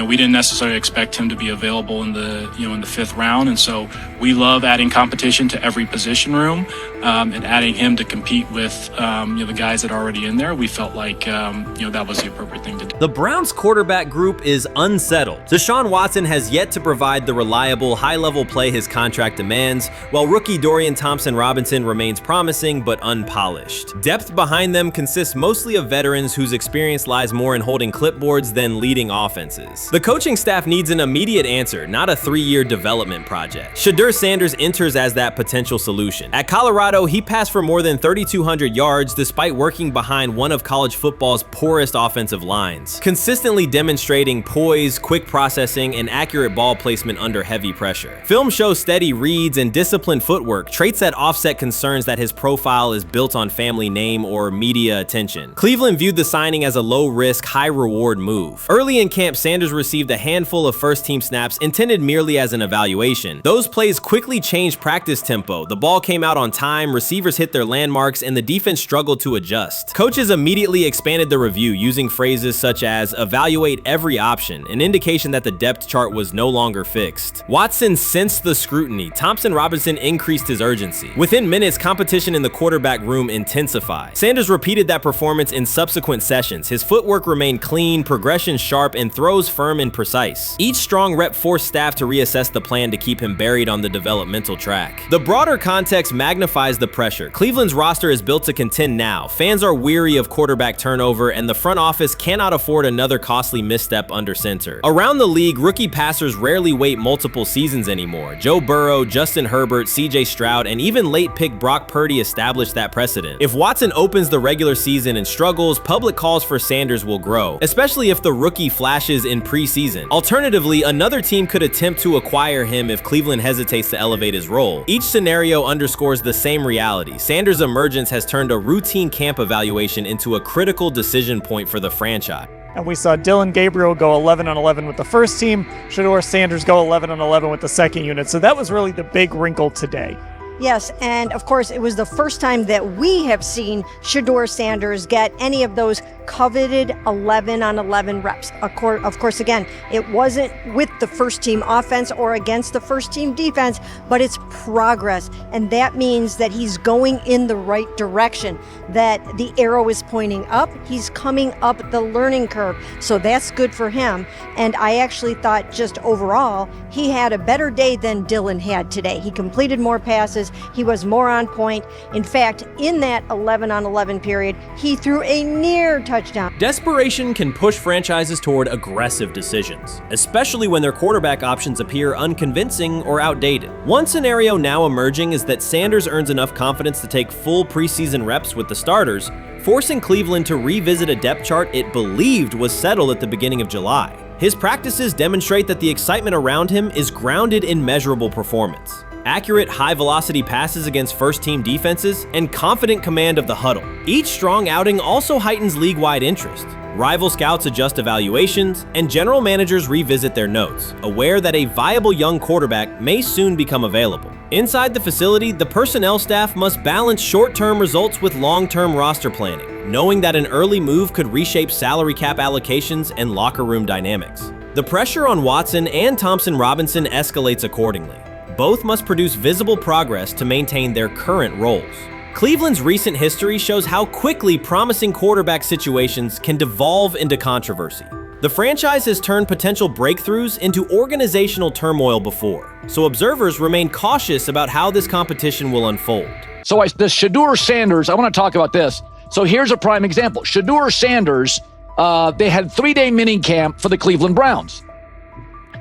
we didn't necessarily expect him to be available in the in the 5th round, and so we love adding competition to every position room and adding him to compete with the guys that are already in there. We felt like that was the appropriate thing to do. The Browns quarterback group is unsettled. Deshaun Watson has yet to provide the reliable, high-level play his contract demands, while rookie Dorian Thompson-Robinson remains promising but unpolished. Depth behind them consists mostly of veterans whose experience lies more in holding clipboards than leading offenses. The coaching staff needs an immediate answer, not a 3-year development project. Shedeur Sanders enters as that potential solution. At Colorado, he passed for more than 3,200 yards despite working behind one of college football's poorest offensive lines, consistently demonstrating poise, quick processing, and accurate ball placement under heavy pressure. Film shows steady reads and disciplined footwork, traits that offset concerns that his profile is built on family name or media attention. Cleveland viewed the signing as a low-risk, high-reward move. Early in camp, Sanders received a handful of first-team snaps intended merely as an evaluation. Those plays quickly changed practice tempo. The ball came out on time, receivers hit their landmarks, and the defense struggled to adjust. Coaches immediately expanded the review using phrases such as evaluate every option, an indication that the depth chart was no longer fixed. Watson sensed the scrutiny. Thompson-Robinson increased his urgency. Within minutes, competition in the quarterback room intensified. Sanders repeated that performance in subsequent sessions. His footwork remained clean, progression sharp, and throws firm and precise. Each strong rep forced staff to reassess the plan to keep him buried on the developmental track. The broader context magnifies the pressure. Cleveland's roster is built to contend now. Fans are weary of quarterback turnover, and the front office cannot afford another costly misstep under center. Around the league, rookie passers rarely wait multiple seasons anymore. Joe Burrow, Justin Herbert, CJ Stroud, and even late pick Brock Purdy established that precedent. If Watson opens the regular season and struggles, public calls for Sanders will grow, especially if the rookie flashes in preseason. Alternatively, another team could attempt to acquire him if Cleveland hesitates to elevate his role. Each scenario underscores the same reality. Sanders' emergence has turned a routine camp evaluation into a critical decision point for the franchise. And we saw Dillon Gabriel go 11-11 with the first team, Shedeur Sanders go 11-11 with the second unit. So that was really the big wrinkle today. Yes, and of course, it was the first time that we have seen Shedeur Sanders get any of those coveted 11-on-11 reps. Of course, again, it wasn't with the first team offense or against the first team defense, but it's progress. And that means that he's going in the right direction, that the arrow is pointing up. He's coming up the learning curve. So that's good for him. And I actually thought just overall, he had a better day than Dylan had today. He completed more passes. He was more on point. In fact, in that 11-on-11 period, he threw a near touchdown. Desperation can push franchises toward aggressive decisions, especially when their quarterback options appear unconvincing or outdated. One scenario now emerging is that Sanders earns enough confidence to take full preseason reps with the starters, forcing Cleveland to revisit a depth chart it believed was settled at the beginning of July. His practices demonstrate that the excitement around him is grounded in measurable performance. Accurate, high-velocity passes against first-team defenses, and confident command of the huddle. Each strong outing also heightens league-wide interest. Rival scouts adjust evaluations, and general managers revisit their notes, aware that a viable young quarterback may soon become available. Inside the facility, the personnel staff must balance short-term results with long-term roster planning, knowing that an early move could reshape salary cap allocations and locker room dynamics. The pressure on Watson and Thompson Robinson escalates accordingly. Both must produce visible progress to maintain their current roles. Cleveland's recent history shows how quickly promising quarterback situations can devolve into controversy. The franchise has turned potential breakthroughs into organizational turmoil before, so observers remain cautious about how this competition will unfold. So the Shedeur Sanders, I want to talk about this. So here's a prime example. Shedeur Sanders, they had 3-day mini camp for the Cleveland Browns.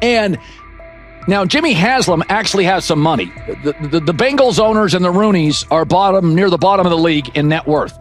And now, Jimmy Haslam actually has some money. The Bengals owners and the Rooneys are near the bottom of the league in net worth.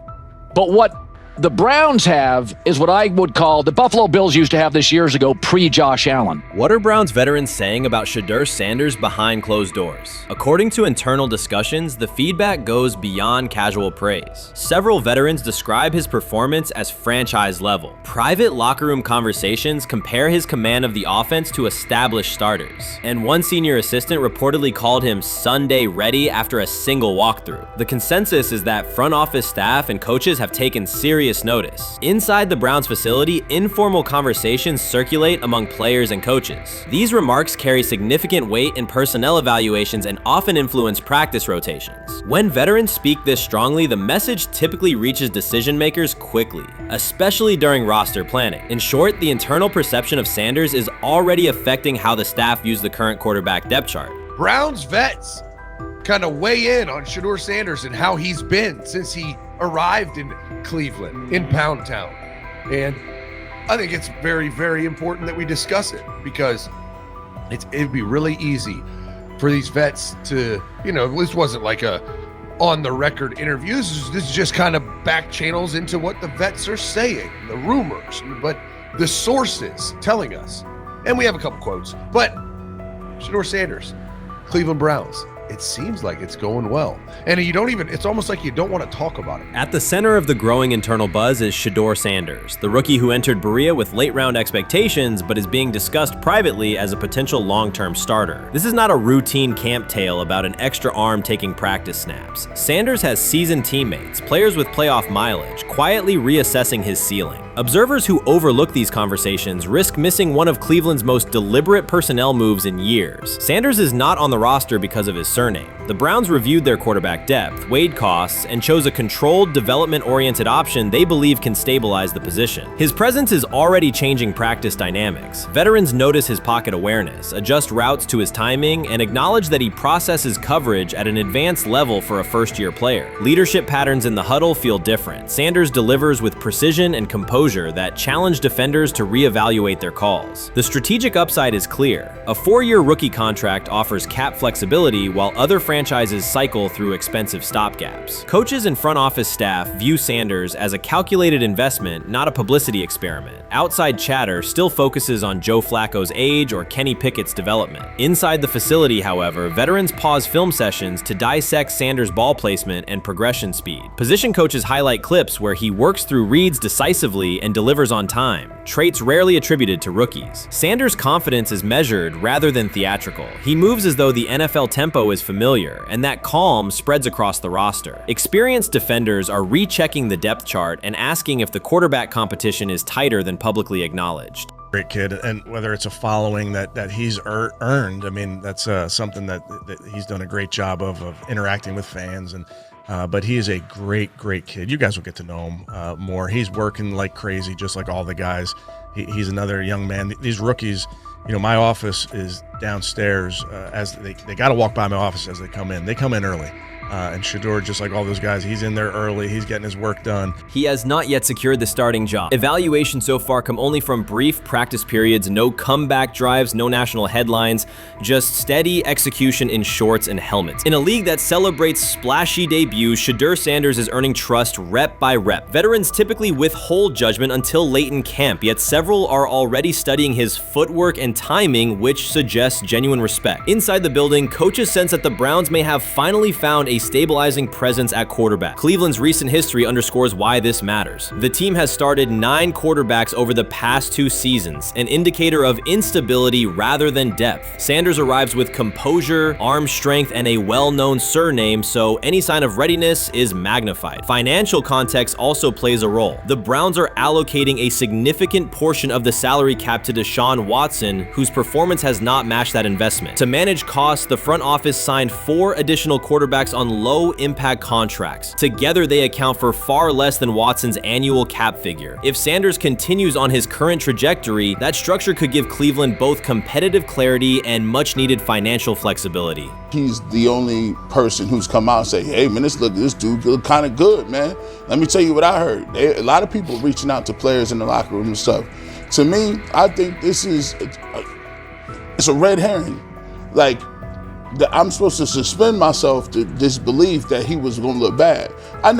But what the Browns have is what I would call the Buffalo Bills used to have this years ago, pre-Josh Allen. What are Browns veterans saying about Shedeur Sanders behind closed doors? According to internal discussions, the feedback goes beyond casual praise. Several veterans describe his performance as franchise level. Private locker room conversations compare his command of the offense to established starters. And one senior assistant reportedly called him Sunday ready after a single walkthrough. The consensus is that front office staff and coaches have taken serious notice. Inside the Browns facility, informal conversations circulate among players and coaches. These remarks carry significant weight in personnel evaluations and often influence practice rotations. When veterans speak this strongly, the message typically reaches decision makers quickly, especially during roster planning. In short, the internal perception of Sanders is already affecting how the staff views the current quarterback depth chart. Browns vets kind of weigh in on Shedeur Sanders and how he's been since he arrived in Cleveland, in Pound Town. And I think it's very, very important that we discuss it, because it'd be really easy for these vets to, this wasn't like a on-the-record interview. This is just kind of back channels into what the vets are saying, the rumors, but the sources telling us. And we have a couple quotes, but Shedeur Sanders, Cleveland Browns, it seems like it's going well. And it's almost like you don't want to talk about it. At the center of the growing internal buzz is Shedeur Sanders, the rookie who entered Berea with late-round expectations but is being discussed privately as a potential long-term starter. This is not a routine camp tale about an extra arm taking practice snaps. Sanders has seasoned teammates, players with playoff mileage, quietly reassessing his ceiling. Observers who overlook these conversations risk missing one of Cleveland's most deliberate personnel moves in years. Sanders is not on the roster because of his surname. The Browns reviewed their quarterback depth, weighed costs, and chose a controlled, development-oriented option they believe can stabilize the position. His presence is already changing practice dynamics. Veterans notice his pocket awareness, adjust routes to his timing, and acknowledge that he processes coverage at an advanced level for a first-year player. Leadership patterns in the huddle feel different. Sanders delivers with precision and composure that challenge defenders to reevaluate their calls. The strategic upside is clear. A 4-year rookie contract offers cap flexibility while other franchises cycle through expensive stopgaps. Coaches and front office staff view Sanders as a calculated investment, not a publicity experiment. Outside chatter still focuses on Joe Flacco's age or Kenny Pickett's development. Inside the facility, however, veterans pause film sessions to dissect Sanders' ball placement and progression speed. Position coaches highlight clips where he works through reads decisively and delivers on time, traits rarely attributed to rookies. Sanders' confidence is measured rather than theatrical. He moves as though the NFL tempo is is familiar, and that calm spreads across the roster. Experienced defenders are rechecking the depth chart and asking if the quarterback competition is tighter than publicly acknowledged. Great kid, and whether it's a following that he's earned, I mean, that's something that he's done a great job of interacting with fans, and but he is a great kid. You guys will get to know him more. He's working like crazy, just like all the guys. He's another young man. These rookies, you know, my office is downstairs. As they got to walk by my office as they come in. They come in early. And Shedeur, just like all those guys, he's in there early. He's getting his work done. He has not yet secured the starting job. Evaluations so far come only from brief practice periods, no comeback drives, no national headlines, just steady execution in shorts and helmets. In a league that celebrates splashy debuts, Shedeur Sanders is earning trust rep by rep. Veterans typically withhold judgment until late in camp, yet several are already studying his footwork and timing, which suggests genuine respect. Inside the building, coaches sense that the Browns may have finally found a stabilizing presence at quarterback. Cleveland's recent history underscores why this matters. The team has started 9 quarterbacks over the past 2 seasons, an indicator of instability rather than depth. Sanders arrives with composure, arm strength, and a well-known surname, so any sign of readiness is magnified. Financial context also plays a role. The Browns are allocating a significant portion of the salary cap to Deshaun Watson, whose performance has not matched that investment. To manage costs, the front office signed 4 additional quarterbacks on low-impact contracts. Together, they account for far less than Watson's annual cap figure. If Sanders continues on his current trajectory, that structure could give Cleveland both competitive clarity and much-needed financial flexibility. He's the only person who's come out and say, hey, man, this dude look kind of good, man. Let me tell you what I heard. A lot of people reaching out to players in the locker room and stuff. To me, I think this is it's a red herring. Like, I'm supposed to suspend myself to disbelief that he was going to look bad. I've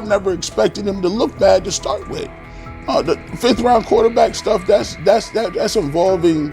never expected him to look bad to start with. The 5th round quarterback stuff, that's involving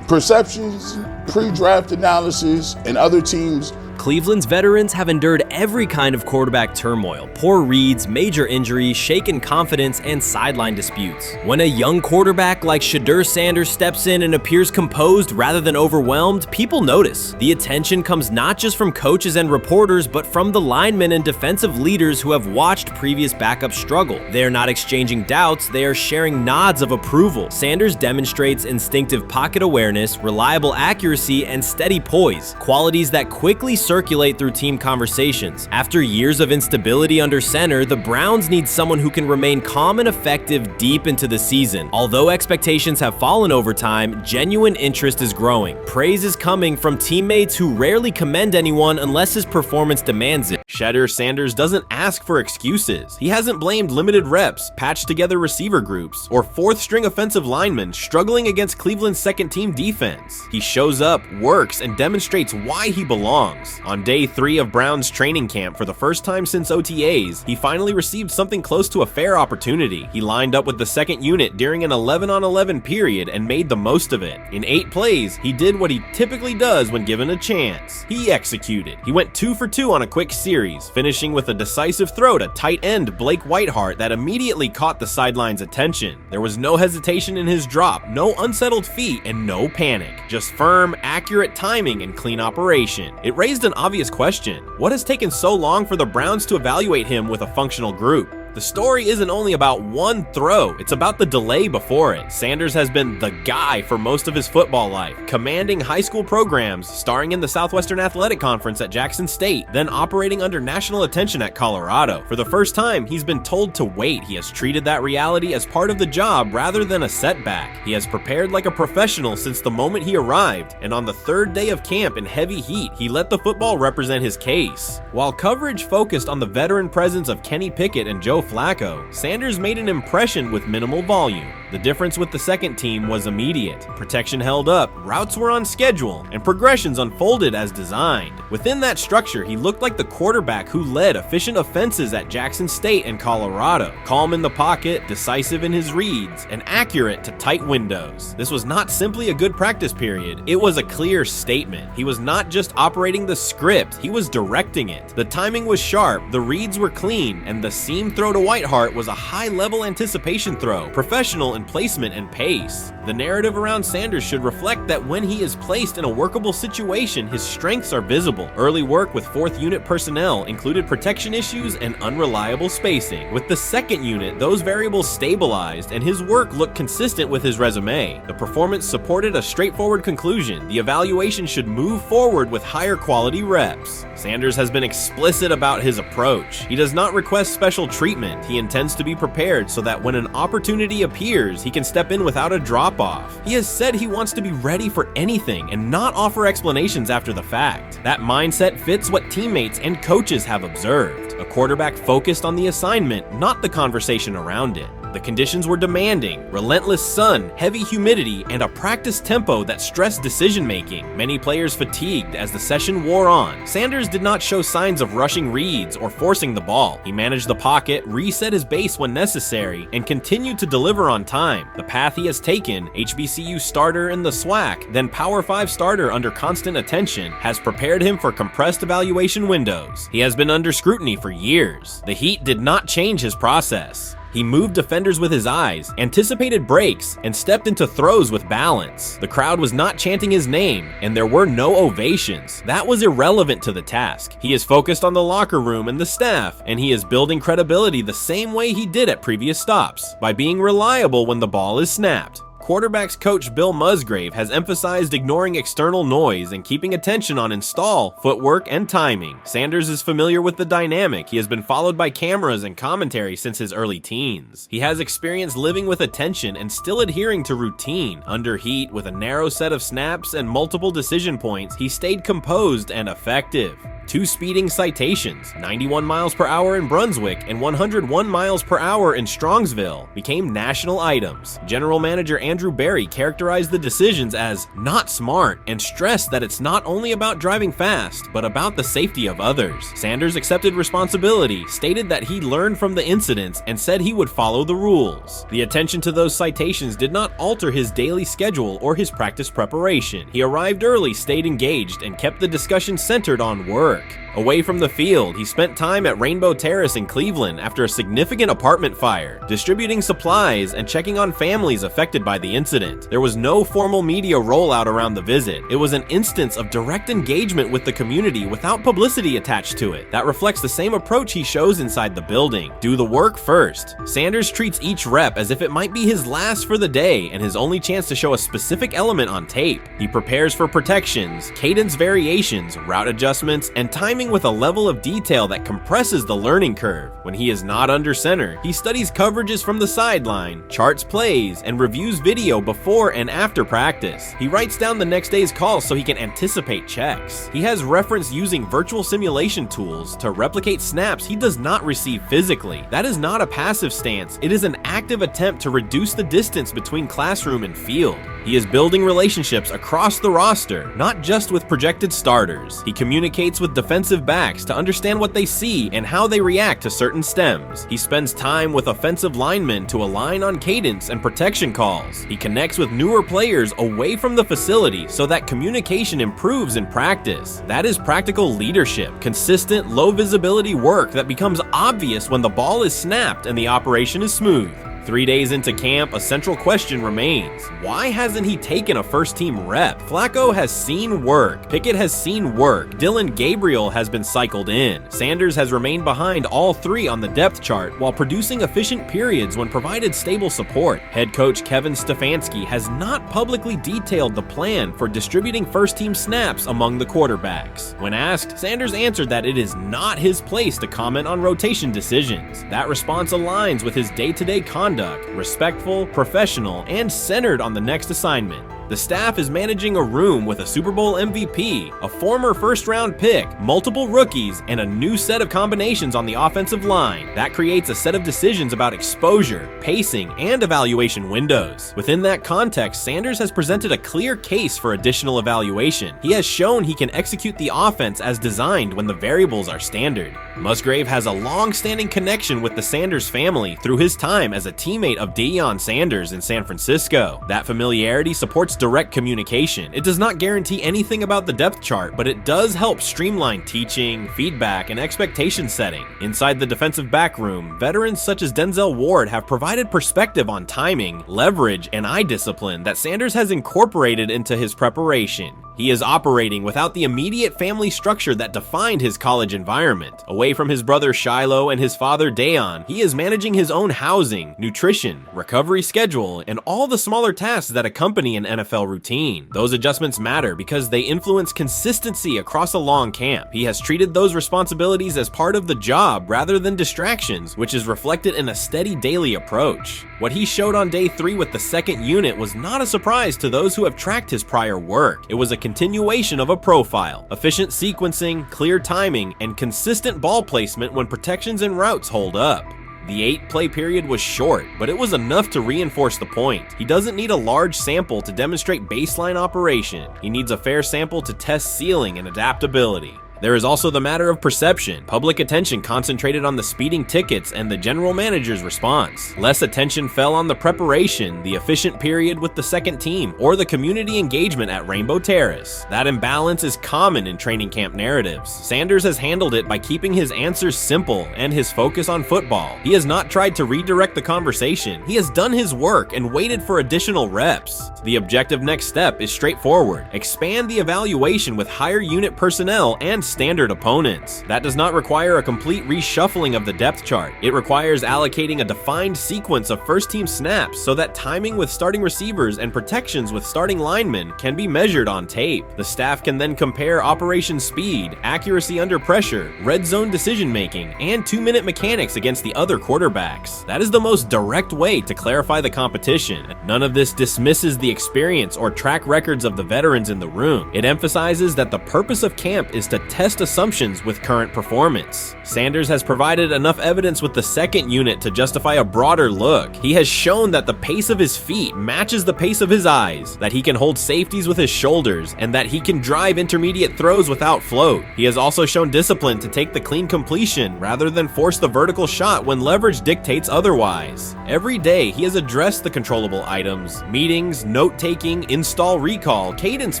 perceptions, pre-draft analysis, and other teams. Cleveland's veterans have endured every kind of quarterback turmoil: poor reads, major injuries, shaken confidence, and sideline disputes. When a young quarterback like Shedeur Sanders steps in and appears composed rather than overwhelmed, people notice. The attention comes not just from coaches and reporters, but from the linemen and defensive leaders who have watched previous backups struggle. They are not exchanging doubts, they are sharing nods of approval. Sanders demonstrates instinctive pocket awareness, reliable accuracy, and steady poise, qualities that quickly circulate through team conversations. After years of instability under center, the Browns need someone who can remain calm and effective deep into the season. Although expectations have fallen over time, genuine interest is growing. Praise is coming from teammates who rarely commend anyone unless his performance demands it. Shedeur Sanders doesn't ask for excuses. He hasn't blamed limited reps, patched together receiver groups, or 4th-string offensive linemen struggling against Cleveland's second-team defense. He shows up, works, and demonstrates why he belongs. On day 3 of Browns training camp, for the first time since OTAs, he finally received something close to a fair opportunity. He lined up with the 2nd unit during an 11-on-11 period and made the most of it. In 8 plays, he did what he typically does when given a chance. He executed. He went 2 for 2 on a quick series, finishing with a decisive throw to tight end Blake Whiteheart that immediately caught the sideline's attention. There was no hesitation in his drop, no unsettled feet, and no panic. Just firm, accurate timing and clean operation. It raised an obvious question: what has taken so long for the Browns to evaluate him with a functional group? The story isn't only about one throw, it's about the delay before it. Sanders has been the guy for most of his football life, commanding high school programs, starring in the Southwestern Athletic Conference at Jackson State, then operating under national attention at Colorado. For the first time, he's been told to wait. He has treated that reality as part of the job rather than a setback. He has prepared like a professional since the moment he arrived, and on the 3rd day of camp in heavy heat, he let the football represent his case. While coverage focused on the veteran presence of Kenny Pickett and Joe Flacco, Sanders made an impression with minimal volume. The difference with the second team was immediate. Protection held up, routes were on schedule, and progressions unfolded as designed. Within that structure, he looked like the quarterback who led efficient offenses at Jackson State and Colorado. Calm in the pocket, decisive in his reads, and accurate to tight windows. This was not simply a good practice period, it was a clear statement. He was not just operating the script, he was directing it. The timing was sharp, the reads were clean, and the seam throw to Whiteheart was a high-level anticipation throw, professional and in placement and pace. The narrative around Sanders should reflect that when he is placed in a workable situation, his strengths are visible. Early work with 4th unit personnel included protection issues and unreliable spacing. With the 2nd unit, those variables stabilized and his work looked consistent with his resume. The performance supported a straightforward conclusion. The evaluation should move forward with higher quality reps. Sanders has been explicit about his approach. He does not request special treatment. He intends to be prepared so that when an opportunity appears, he can step in without a drop-off. He has said he wants to be ready for anything and not offer explanations after the fact. That mindset fits what teammates and coaches have observed. A quarterback focused on the assignment, not the conversation around it. The conditions were demanding: relentless sun, heavy humidity, and a practice tempo that stressed decision-making. Many players fatigued as the session wore on. Sanders did not show signs of rushing reads or forcing the ball. He managed the pocket, reset his base when necessary, and continued to deliver on time. The path he has taken, HBCU starter in the SWAC, then Power 5 starter under constant attention, has prepared him for compressed evaluation windows. He has been under scrutiny for years. The heat did not change his process. He moved defenders with his eyes, anticipated breaks, and stepped into throws with balance. The crowd was not chanting his name, and there were no ovations. That was irrelevant to the task. He is focused on the locker room and the staff, and he is building credibility the same way he did at previous stops, by being reliable when the ball is snapped. Quarterbacks coach Bill Musgrave has emphasized ignoring external noise and keeping attention on install, footwork, and timing. Sanders is familiar with the dynamic. He has been followed by cameras and commentary since his early teens. He has experience living with attention and still adhering to routine. Under heat, with a narrow set of snaps and multiple decision points, he stayed composed and effective. 2 speeding citations, 91 miles per hour in Brunswick and 101 miles per hour in Strongsville, became national items. General Manager Andrew Berry characterized the decisions as not smart and stressed that it's not only about driving fast, but about the safety of others. Sanders accepted responsibility, stated that he learned from the incidents, and said he would follow the rules. The attention to those citations did not alter his daily schedule or his practice preparation. He arrived early, stayed engaged, and kept the discussion centered on work. Away from the field, he spent time at Rainbow Terrace in Cleveland after a significant apartment fire, distributing supplies and checking on families affected by the incident. There was no formal media rollout around the visit. It was an instance of direct engagement with the community without publicity attached to it. That reflects the same approach he shows inside the building. Do the work first. Sanders treats each rep as if it might be his last for the day and his only chance to show a specific element on tape. He prepares for protections, cadence variations, route adjustments, and timing with a level of detail that compresses the learning curve. When he is not under center, he studies coverages from the sideline, charts plays, and reviews video before and after practice. He writes down the next day's calls so he can anticipate checks. He has referenced using virtual simulation tools to replicate snaps he does not receive physically. That is not a passive stance. It is an active attempt to reduce the distance between classroom and field. He is building relationships across the roster, not just with projected starters. He communicates with defensive backs to understand what they see and how they react to certain stems. He spends time with offensive linemen to align on cadence and protection calls. He connects with newer players away from the facility so that communication improves in practice. That is practical leadership, consistent, low visibility work that becomes obvious when the ball is snapped and the operation is smooth. 3 days into camp, a central question remains. Why hasn't he taken a first-team rep? Flacco has seen work. Pickett has seen work. Dylan Gabriel has been cycled in. Sanders has remained behind all 3 on the depth chart while producing efficient periods when provided stable support. Head coach Kevin Stefanski has not publicly detailed the plan for distributing first-team snaps among the quarterbacks. When asked, Sanders answered that it is not his place to comment on rotation decisions. That response aligns with his day-to-day conduct, respectful, professional, and centered on the next assignment. The staff is managing a room with a Super Bowl MVP, a former first-round pick, multiple rookies, and a new set of combinations on the offensive line. That creates a set of decisions about exposure, pacing, and evaluation windows. Within that context, Sanders has presented a clear case for additional evaluation. He has shown he can execute the offense as designed when the variables are standard. Musgrave has a long-standing connection with the Sanders family through his time as a teammate of Deion Sanders in San Francisco. That familiarity supports direct communication. It does not guarantee anything about the depth chart, but it does help streamline teaching, feedback, and expectation setting. Inside the defensive back room, veterans such as Denzel Ward have provided perspective on timing, leverage, and eye discipline that Sanders has incorporated into his preparation. He is operating without the immediate family structure that defined his college environment. Away from his brother Shiloh and his father Dayon, he is managing his own housing, nutrition, recovery schedule, and all the smaller tasks that accompany an NFL routine. Those adjustments matter because they influence consistency across a long camp. He has treated those responsibilities as part of the job rather than distractions, which is reflected in a steady daily approach. What he showed on day 3 with the second unit was not a surprise to those who have tracked his prior work. It was a continuation of a profile: efficient sequencing, clear timing, and consistent ball placement when protections and routes hold up. The 8-play period was short, but it was enough to reinforce the point. He doesn't need a large sample to demonstrate baseline operation. He needs a fair sample to test ceiling and adaptability. There is also the matter of perception. Public attention concentrated on the speeding tickets and the general manager's response. Less attention fell on the preparation, the efficient period with the second team, or the community engagement at Rainbow Terrace. That imbalance is common in training camp narratives. Sanders has handled it by keeping his answers simple and his focus on football. He has not tried to redirect the conversation. He has done his work and waited for additional reps. The objective next step is straightforward: expand the evaluation with higher unit personnel and standard opponents. That does not require a complete reshuffling of the depth chart. It requires allocating a defined sequence of first-team snaps so that timing with starting receivers and protections with starting linemen can be measured on tape. The staff can then compare operation speed, accuracy under pressure, red zone decision-making, and 2-minute mechanics against the other quarterbacks. That is the most direct way to clarify the competition. None of this dismisses the experience or track records of the veterans in the room. It emphasizes that the purpose of camp is to test assumptions with current performance. Sanders has provided enough evidence with the second unit to justify a broader look. He has shown that the pace of his feet matches the pace of his eyes, that he can hold safeties with his shoulders, and that he can drive intermediate throws without float. He has also shown discipline to take the clean completion rather than force the vertical shot when leverage dictates otherwise. Every day, he has addressed the controllable items: meetings, note-taking, install recall, cadence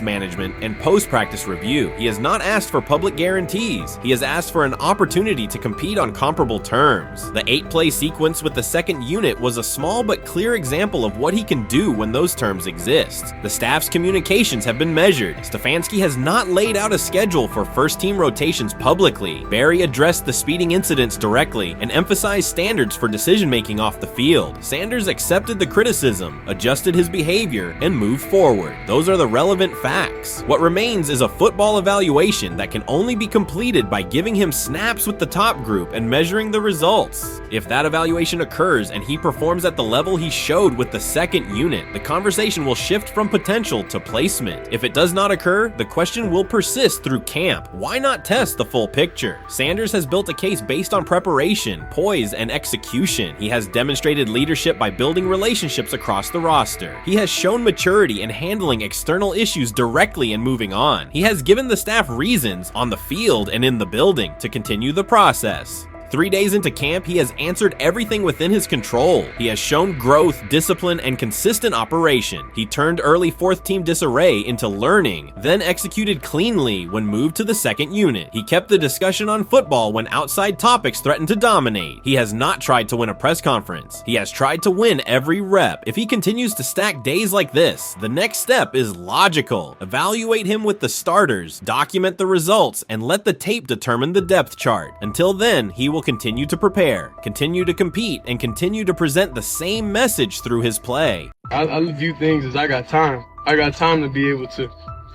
management, and post-practice review. He has not asked for public guarantees. He has asked for an opportunity to compete on comparable terms. The 8-play sequence with the second unit was a small but clear example of what he can do when those terms exist. The staff's communications have been measured. Stefanski has not laid out a schedule for first-team rotations publicly. Barry addressed the speeding incidents directly and emphasized standards for decision-making off the field. Sanders accepted the criticism, adjusted his behavior, and moved forward. Those are the relevant facts. What remains is a football evaluation that can only be completed by giving him snaps with the top group and measuring the results. If that evaluation occurs and he performs at the level he showed with the second unit, the conversation will shift from potential to placement. If it does not occur, the question will persist through camp. Why not test the full picture? Sanders has built a case based on preparation, poise, and execution. He has demonstrated leadership by building relationships across the roster. He has shown maturity in handling external issues directly and moving on. He has given the staff reasons on the field and in the building to continue the process. 3 days into camp, he has answered everything within his control. He has shown growth, discipline, and consistent operation. He turned early fourth-team disarray into learning, then executed cleanly when moved to the second unit. He kept the discussion on football when outside topics threatened to dominate. He has not tried to win a press conference. He has tried to win every rep. If he continues to stack days like this, the next step is logical. Evaluate him with the starters, document the results, and let the tape determine the depth chart. Until then, he will continue to prepare, continue to compete, and continue to present the same message through his play. I view things as I got time. I got time to be able to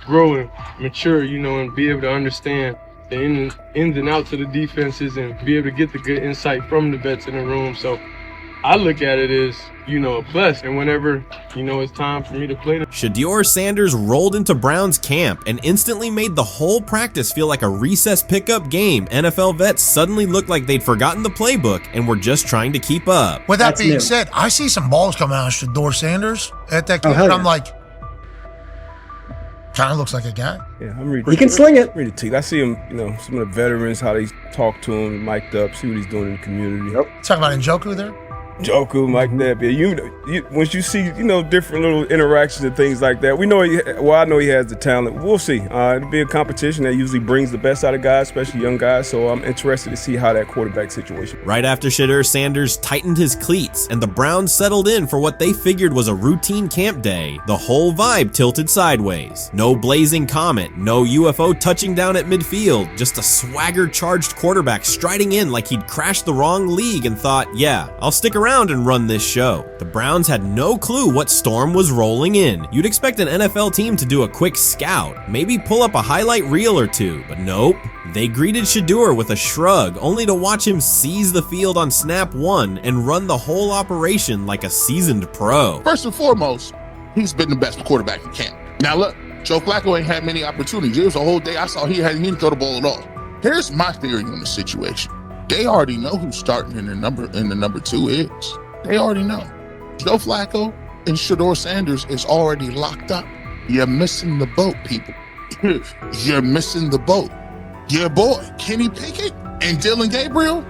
grow and mature, and be able to understand the ins and outs of the defenses and be able to get the good insight from the vets in the room. So I look at it as, a plus, and whenever, it's time for me to play. Shedeur Sanders rolled into Browns camp and instantly made the whole practice feel like a recess pickup game. NFL vets suddenly looked like they'd forgotten the playbook and were just trying to keep up. With that being said, I see some balls coming out of Shedeur Sanders at that camp, and I'm like, kind of looks like a guy. Yeah, I'm ready. He can sling it. Ready to I see him, some of the veterans, how they talk to him, mic'd up, see what he's doing in the community. Talking about Njoku there? joking like that. But you once you see, different little interactions and things like that, I know he has the talent. We'll see. It'll be a competition that usually brings the best out of guys, especially young guys. So I'm interested to see how that quarterback situation. Right after Shedeur Sanders tightened his cleats and the Browns settled in for what they figured was a routine camp day, the whole vibe tilted sideways. No blazing comet, no UFO touching down at midfield, just a swagger-charged quarterback striding in like he'd crashed the wrong league and thought, yeah, I'll stick around and run this show. The Browns had no clue what storm was rolling in. You'd expect an NFL team to do a quick scout, maybe pull up a highlight reel or two, but nope. They greeted Shedeur with a shrug, only to watch him seize the field on snap one and run the whole operation like a seasoned pro. First and foremost, he's been the best quarterback in camp. Now look, Joe Flacco ain't had many opportunities. It was a whole day I saw he didn't throw the ball at all. Here's my theory on the situation. They already know who's starting in the number 2 is. They already know. Joe Flacco and Shedeur Sanders is already locked up. You're missing the boat, people. You're missing the boat. Your boy, Kenny Pickett and Dylan Gabriel,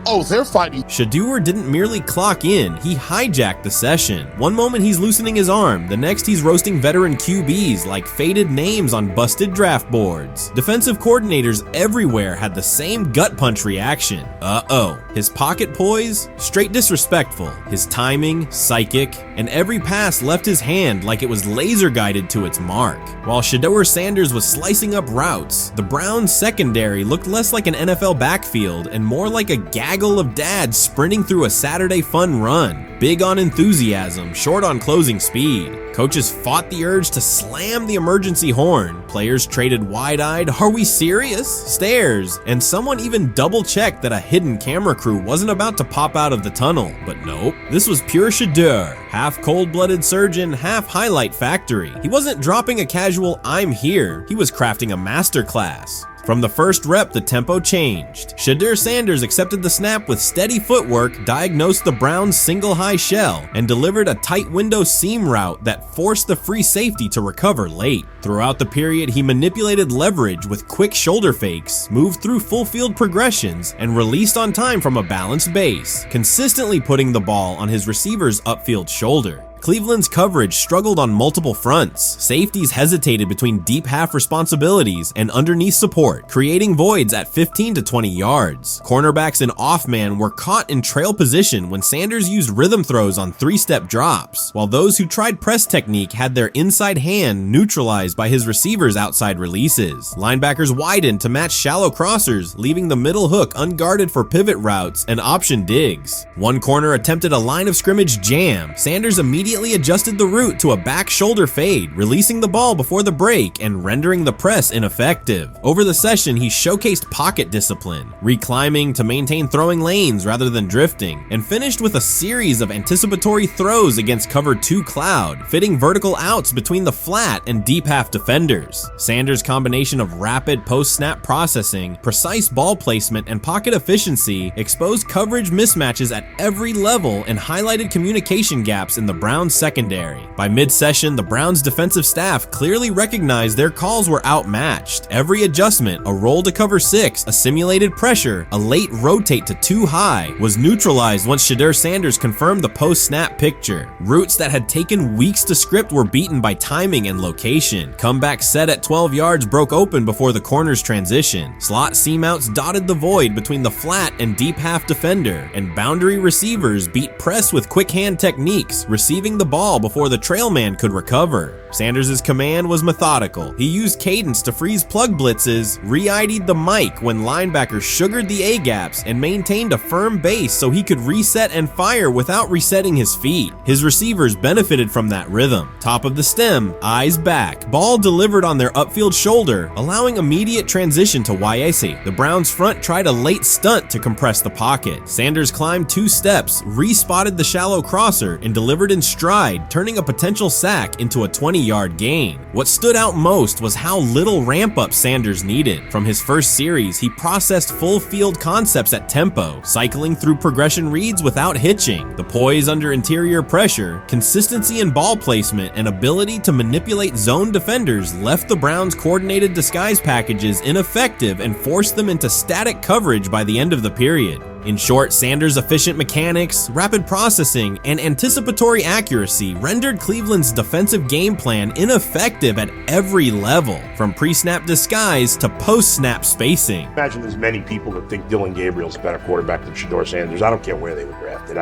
oh, they're fighting. Shedeur didn't merely clock in, he hijacked the session. One moment he's loosening his arm, the next he's roasting veteran QBs like faded names on busted draft boards. Defensive coordinators everywhere had the same gut punch reaction. Uh-oh. His pocket poise? Straight disrespectful. His timing? Psychic. And every pass left his hand like it was laser guided to its mark. While Shedeur Sanders was slicing up routes, the Browns' secondary looked less like an NFL backfield and more like a gaggle of dads sprinting through a Saturday fun run. Big on enthusiasm, short on closing speed. Coaches fought the urge to slam the emergency horn. Players traded wide-eyed, "Are we serious?" stares, and someone even double-checked that a hidden camera crew wasn't about to pop out of the tunnel. But nope, this was pure Shedeur. Half cold-blooded surgeon, half highlight factory. He wasn't dropping a casual "I'm here," he was crafting a masterclass. From the first rep, the tempo changed. Shedeur Sanders accepted the snap with steady footwork, diagnosed the Browns' single high shell, and delivered a tight window seam route that forced the free safety to recover late. Throughout the period, he manipulated leverage with quick shoulder fakes, moved through full field progressions, and released on time from a balanced base, consistently putting the ball on his receiver's upfield shoulder. Cleveland's coverage struggled on multiple fronts. Safeties hesitated between deep half responsibilities and underneath support, creating voids at 15 to 20 yards. Cornerbacks and off-man were caught in trail position when Sanders used rhythm throws on 3-step drops, while those who tried press technique had their inside hand neutralized by his receivers' outside releases. Linebackers widened to match shallow crossers, leaving the middle hook unguarded for pivot routes and option digs. One corner attempted a line of scrimmage jam. Sanders immediately adjusted the route to a back shoulder fade, releasing the ball before the break and rendering the press ineffective. Over the session, he showcased pocket discipline, reclimbing to maintain throwing lanes rather than drifting, and finished with a series of anticipatory throws against cover 2 cloud, fitting vertical outs between the flat and deep half defenders. Sanders' combination of rapid post-snap processing, precise ball placement, and pocket efficiency exposed coverage mismatches at every level and highlighted communication gaps in the Browns secondary. By mid-session, the Browns defensive staff clearly recognized their calls were outmatched. Every adjustment, a roll to cover 6, a simulated pressure, a late rotate to 2 high, was neutralized once Shedeur Sanders confirmed the post-snap picture. Routes that had taken weeks to script were beaten by timing and location. Comeback set at 12 yards broke open before the corner's transition. Slot seam-outs dotted the void between the flat and deep half defender, and boundary receivers beat press with quick hand techniques, receiving the ball before the trail man could recover. Sanders' command was methodical. He used cadence to freeze plug blitzes, re-ID'd the mic when linebackers sugared the A-gaps, and maintained a firm base so he could reset and fire without resetting his feet. His receivers benefited from that rhythm. Top of the stem, eyes back, ball delivered on their upfield shoulder, allowing immediate transition to YAC. The Browns front tried a late stunt to compress the pocket. Sanders climbed 2 steps, re-spotted the shallow crosser, and delivered in stride, turning a potential sack into a 20-yard gain. What stood out most was how little ramp-up Sanders needed. From his first series, he processed full-field concepts at tempo, cycling through progression reads without hitching. The poise under interior pressure, consistency in ball placement, and ability to manipulate zone defenders left the Browns' coordinated disguise packages ineffective and forced them into static coverage by the end of the period. In short, Sanders' efficient mechanics, rapid processing, and anticipatory accuracy rendered Cleveland's defensive game plan ineffective at every level, from pre-snap disguise to post-snap spacing. Imagine there's many people that think Dylan Gabriel's a better quarterback than Shedeur Sanders. I don't care where they were drafted.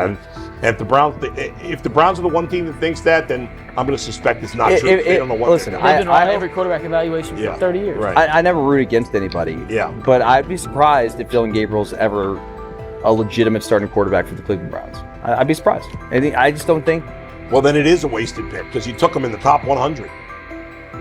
If the Browns are the one team that thinks that, then I'm going to suspect it's not true. They don't know what listen, they're doing. I've been on every quarterback evaluation for 30 years. Right. I never root against anybody. Yeah. But I'd be surprised if Dylan Gabriel's ever a legitimate starting quarterback for the Cleveland Browns. I'd be surprised. I just don't think. Well, then it is a wasted pick because you took him in the top 100.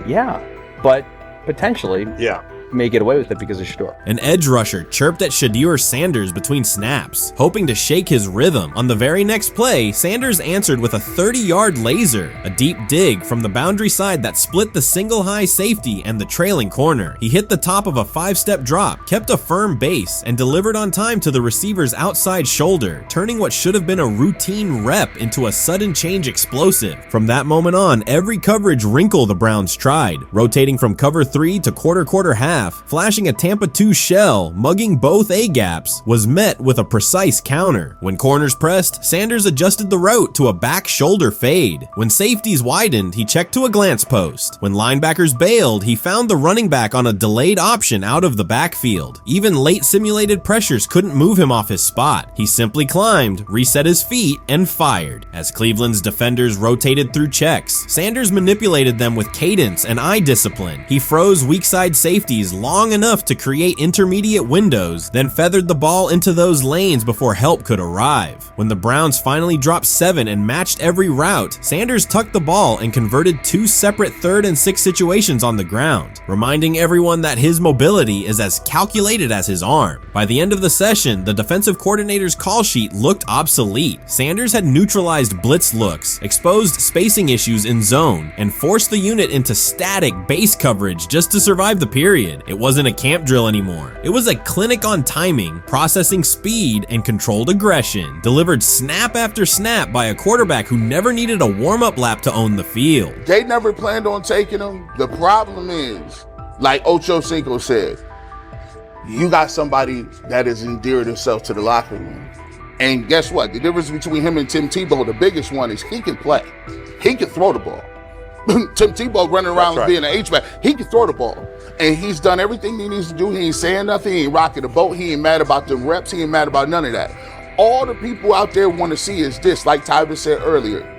Yeah, but potentially. Yeah. May get away with it because of Shedeur. An edge rusher chirped at Shedeur Sanders between snaps, hoping to shake his rhythm. On the very next play, Sanders answered with a 30-yard laser, a deep dig from the boundary side that split the single high safety and the trailing corner. He hit the top of a 5-step drop, kept a firm base, and delivered on time to the receiver's outside shoulder, turning what should have been a routine rep into a sudden change explosive. From that moment on, every coverage wrinkle the Browns tried, rotating from cover 3 to quarter half, flashing a Tampa 2 shell, mugging both A-gaps, was met with a precise counter. When corners pressed, Sanders adjusted the route to a back shoulder fade. When safeties widened, he checked to a glance post. When linebackers bailed, he found the running back on a delayed option out of the backfield. Even late simulated pressures couldn't move him off his spot. He simply climbed, reset his feet, and fired. As Cleveland's defenders rotated through checks, Sanders manipulated them with cadence and eye discipline. He froze weak side safeties long enough to create intermediate windows, then feathered the ball into those lanes before help could arrive. When the Browns finally dropped 7 and matched every route, Sanders tucked the ball and converted 2 separate 3rd and 6 situations on the ground, reminding everyone that his mobility is as calculated as his arm. By the end of the session, the defensive coordinator's call sheet looked obsolete. Sanders had neutralized blitz looks, exposed spacing issues in zone, and forced the unit into static base coverage just to survive the period. It wasn't a camp drill anymore. It was a clinic on timing, processing speed, and controlled aggression, delivered snap after snap by a quarterback who never needed a warm-up lap to own the field. They never planned on taking him. The problem is, like Ocho Cinco said, you got somebody that has endeared himself to the locker room. And guess what? The difference between him and Tim Tebow, the biggest one, is he can play. He can throw the ball. Tim Tebow running around being an H-back. He can throw the ball. And he's done everything he needs to do. He ain't saying nothing. He ain't rocking the boat. He ain't mad about the reps. He ain't mad about none of that. All the people out there want to see is this, like Tyler said earlier.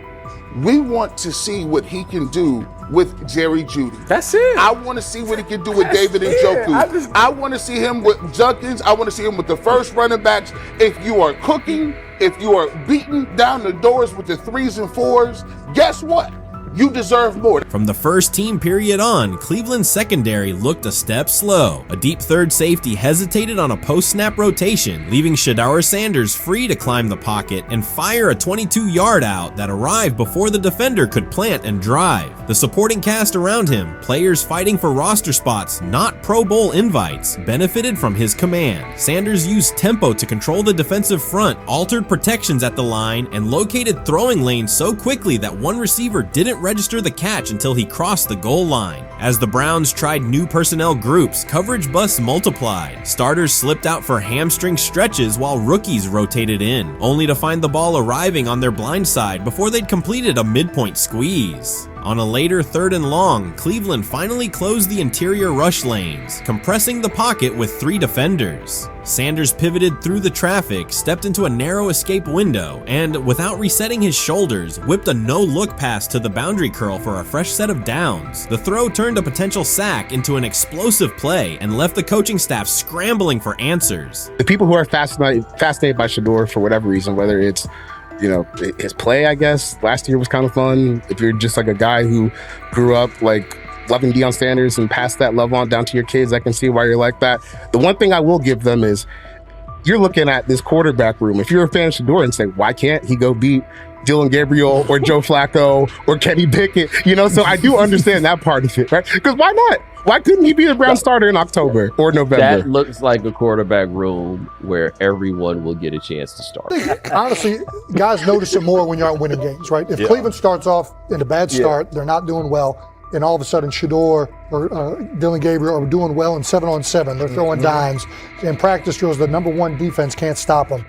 We want to see what he can do with Jerry Jeudy. That's it. I want to see what he can do with David Njoku. I want to see him with Junkins. I want to see him with the first running backs. If you are cooking, if you are beating down the doors with the 3s and 4s, guess what? You deserve more. From the first team period on, Cleveland's secondary looked a step slow. A deep third safety hesitated on a post-snap rotation, leaving Shedeur Sanders free to climb the pocket and fire a 22-yard out that arrived before the defender could plant and drive. The supporting cast around him, players fighting for roster spots, not Pro Bowl invites, benefited from his command. Sanders used tempo to control the defensive front, altered protections at the line, and located throwing lanes so quickly that one receiver didn't register the catch until he crossed the goal line. As the Browns tried new personnel groups, coverage busts multiplied. Starters slipped out for hamstring stretches while rookies rotated in, only to find the ball arriving on their blind side before they'd completed a midpoint squeeze. On a later 3rd and long, Cleveland finally closed the interior rush lanes, compressing the pocket with 3 defenders. Sanders pivoted through the traffic, stepped into a narrow escape window, and, without resetting his shoulders, whipped a no-look pass to the boundary curl for a fresh set of downs. The throw turned a potential sack into an explosive play and left the coaching staff scrambling for answers. The people who are fascinated by Shedeur for whatever reason, whether it's his play, I guess, last year was kind of fun. If you're just like a guy who grew up like loving Deion Sanders and passed that love on down to your kids, I can see why you're like that. The one thing I will give them is you're looking at this quarterback room. If you're a fan of Shedeur and say, why can't he go beat Dylan Gabriel or Joe Flacco or Kenny Pickett? So I do understand that part of it, right? Because why not? Why couldn't he be the Brown starter in October or November? That looks like a quarterback room where everyone will get a chance to start. Honestly, guys notice it more when you're out winning games, right? If Cleveland starts off in a bad start, they're not doing well, and all of a sudden Shedeur or Dillon Gabriel are doing well in 7-on-7. They're throwing dimes. In practice drills, the number one defense can't stop them.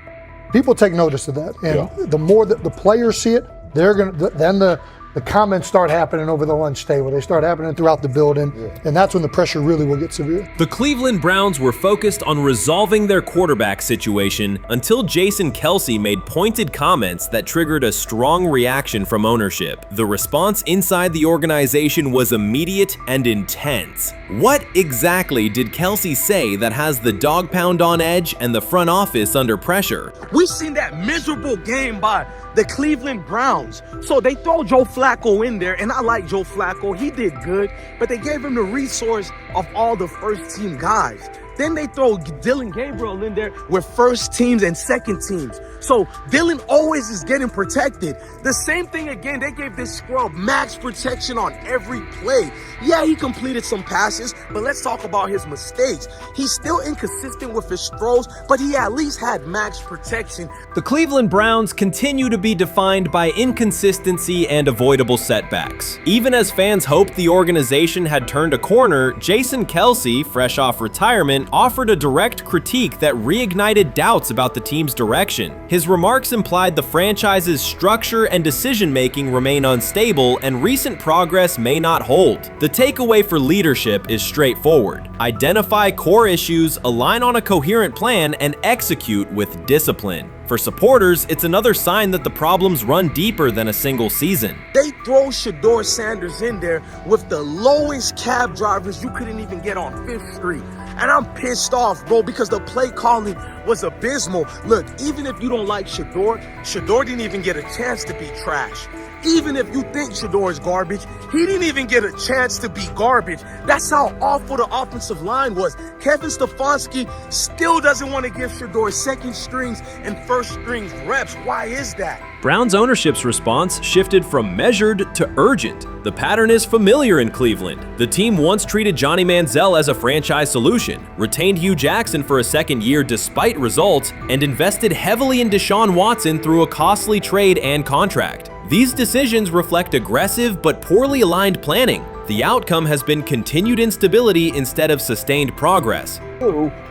People take notice of that, and the more that the players see it, they're gonna. Then the comments start happening over the lunch table. They start happening throughout the building, and that's when the pressure really will get severe. The Cleveland Browns were focused on resolving their quarterback situation until Jason Kelce made pointed comments that triggered a strong reaction from ownership. The response inside the organization was immediate and intense. What exactly did Kelce say that has the dog pound on edge and the front office under pressure? We've seen that miserable game by the Cleveland Browns. So they throw Joe Flacco in there, and I like Joe Flacco. He did good, but they gave him the resource of all the first-team guys. Then they throw Dillon Gabriel in there with first teams and second teams. So Dillon always is getting protected. The same thing again, they gave this scrub max protection on every play. Yeah, he completed some passes, but let's talk about his mistakes. He's still inconsistent with his throws, but he at least had max protection. The Cleveland Browns continue to be defined by inconsistency and avoidable setbacks. Even as fans hoped the organization had turned a corner, Jason Kelce, fresh off retirement, offered a direct critique that reignited doubts about the team's direction. His remarks implied the franchise's structure and decision-making remain unstable and recent progress may not hold. The takeaway for leadership is straightforward. Identify core issues, align on a coherent plan, and execute with discipline. For supporters, it's another sign that the problems run deeper than a single season. They throw Shedeur Sanders in there with the lowest cab drivers you couldn't even get on 5th Street. And I'm pissed off, bro, because the play calling was abysmal. Look, even if you don't like Shedeur didn't even get a chance to be trash. Even if you think Shedeur is garbage, he didn't even get a chance to be garbage. That's how awful the offensive line was. Kevin Stefanski still doesn't want to give Shedeur second strings and first strings reps. Why is that? Browns ownership's response shifted from measured to urgent. The pattern is familiar in Cleveland. The team once treated Johnny Manziel as a franchise solution, retained Hugh Jackson for a second year despite results, and invested heavily in Deshaun Watson through a costly trade and contract. These decisions reflect aggressive but poorly aligned planning. The outcome has been continued instability instead of sustained progress.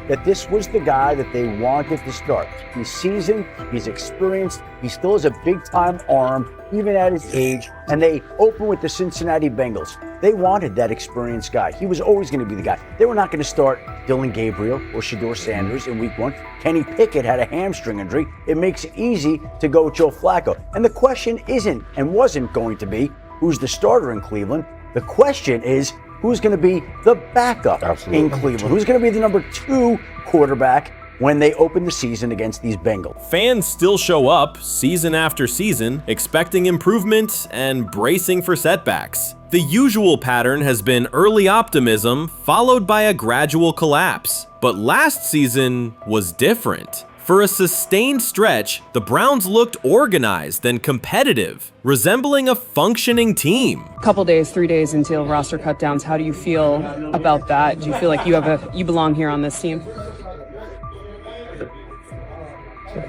That this was the guy that they wanted to start. He's seasoned, he's experienced, he still has a big-time arm, even at his age, and they open with the Cincinnati Bengals. They wanted that experienced guy. He was always going to be the guy. They were not going to start Dillon Gabriel or Shedeur Sanders in week 1. Kenny Pickett had a hamstring injury. It makes it easy to go with Joe Flacco. And the question isn't and wasn't going to be who's the starter in Cleveland. The question is, who's going to be the backup in Cleveland? Who's going to be the number 2 quarterback when they open the season against these Bengals? Fans still show up season after season, expecting improvement and bracing for setbacks. The usual pattern has been early optimism followed by a gradual collapse. But last season was different. For a sustained stretch, the Browns looked organized and competitive, resembling a functioning team. Couple days, 3 days until roster cutdowns, how do you feel about that? Do you feel like you belong here on this team?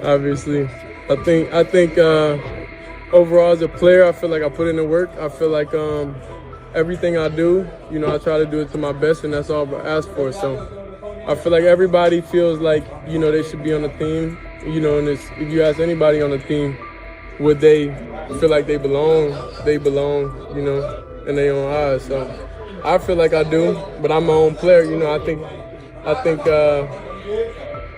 Obviously, I think overall as a player, I feel like I put in the work. I feel like everything I do, I try to do it to my best, and that's all I ask for. So I feel like everybody feels like, they should be on the team, and if you ask anybody on the team, would they feel like they belong, in their own eyes. So I feel like I do, but I'm my own player, I think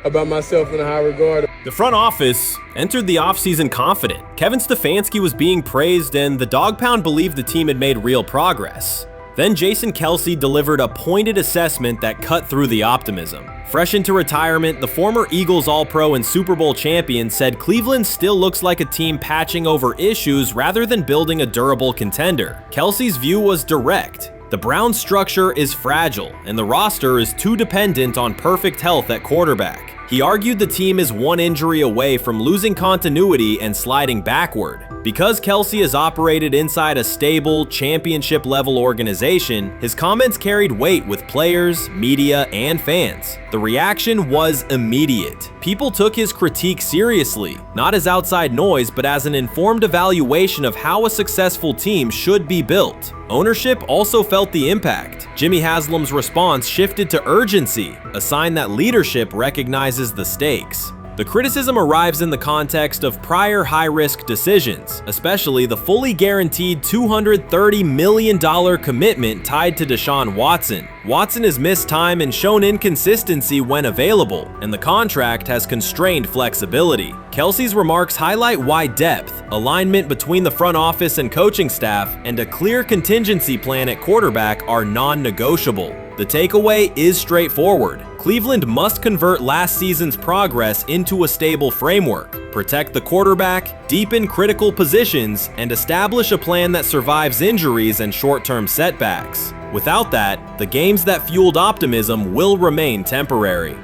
about myself in a high regard. The front office entered the offseason confident. Kevin Stefanski was being praised, and the Dog Pound believed the team had made real progress. Then Jason Kelce delivered a pointed assessment that cut through the optimism. Fresh into retirement, the former Eagles All-Pro and Super Bowl champion said Cleveland still looks like a team patching over issues rather than building a durable contender. Kelce's view was direct. The Browns' structure is fragile, and the roster is too dependent on perfect health at quarterback. He argued the team is one injury away from losing continuity and sliding backward. Because Kelce has operated inside a stable, championship-level organization, his comments carried weight with players, media, and fans. The reaction was immediate. People took his critique seriously, not as outside noise, but as an informed evaluation of how a successful team should be built. Ownership also felt the impact. Jimmy Haslam's response shifted to urgency, a sign that leadership recognizes the stakes. The criticism arrives in the context of prior high-risk decisions, especially the fully guaranteed $230 million commitment tied to Deshaun Watson. Watson has missed time and shown inconsistency when available, and the contract has constrained flexibility. Kelce's remarks highlight why depth, alignment between the front office and coaching staff, and a clear contingency plan at quarterback are non-negotiable. The takeaway is straightforward. Cleveland must convert last season's progress into a stable framework, protect the quarterback, deepen critical positions, and establish a plan that survives injuries and short-term setbacks. Without that, the games that fueled optimism will remain temporary.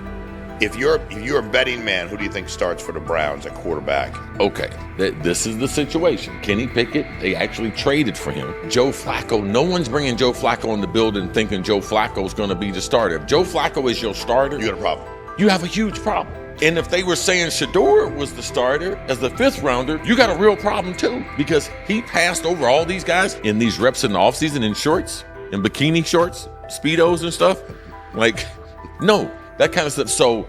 If you're a betting man, who do you think starts for the Browns at quarterback? Okay, this is the situation. Kenny Pickett, they actually traded for him. Joe Flacco, no one's bringing Joe Flacco in the building thinking Joe Flacco's going to be the starter. If Joe Flacco is your starter, you got a problem. You have a huge problem. And if they were saying Shedeur was the starter as the 5th rounder, you got a real problem too, because he passed over all these guys in these reps in the offseason in shorts, in bikini shorts, Speedos and stuff. Like, no. That kind of stuff. So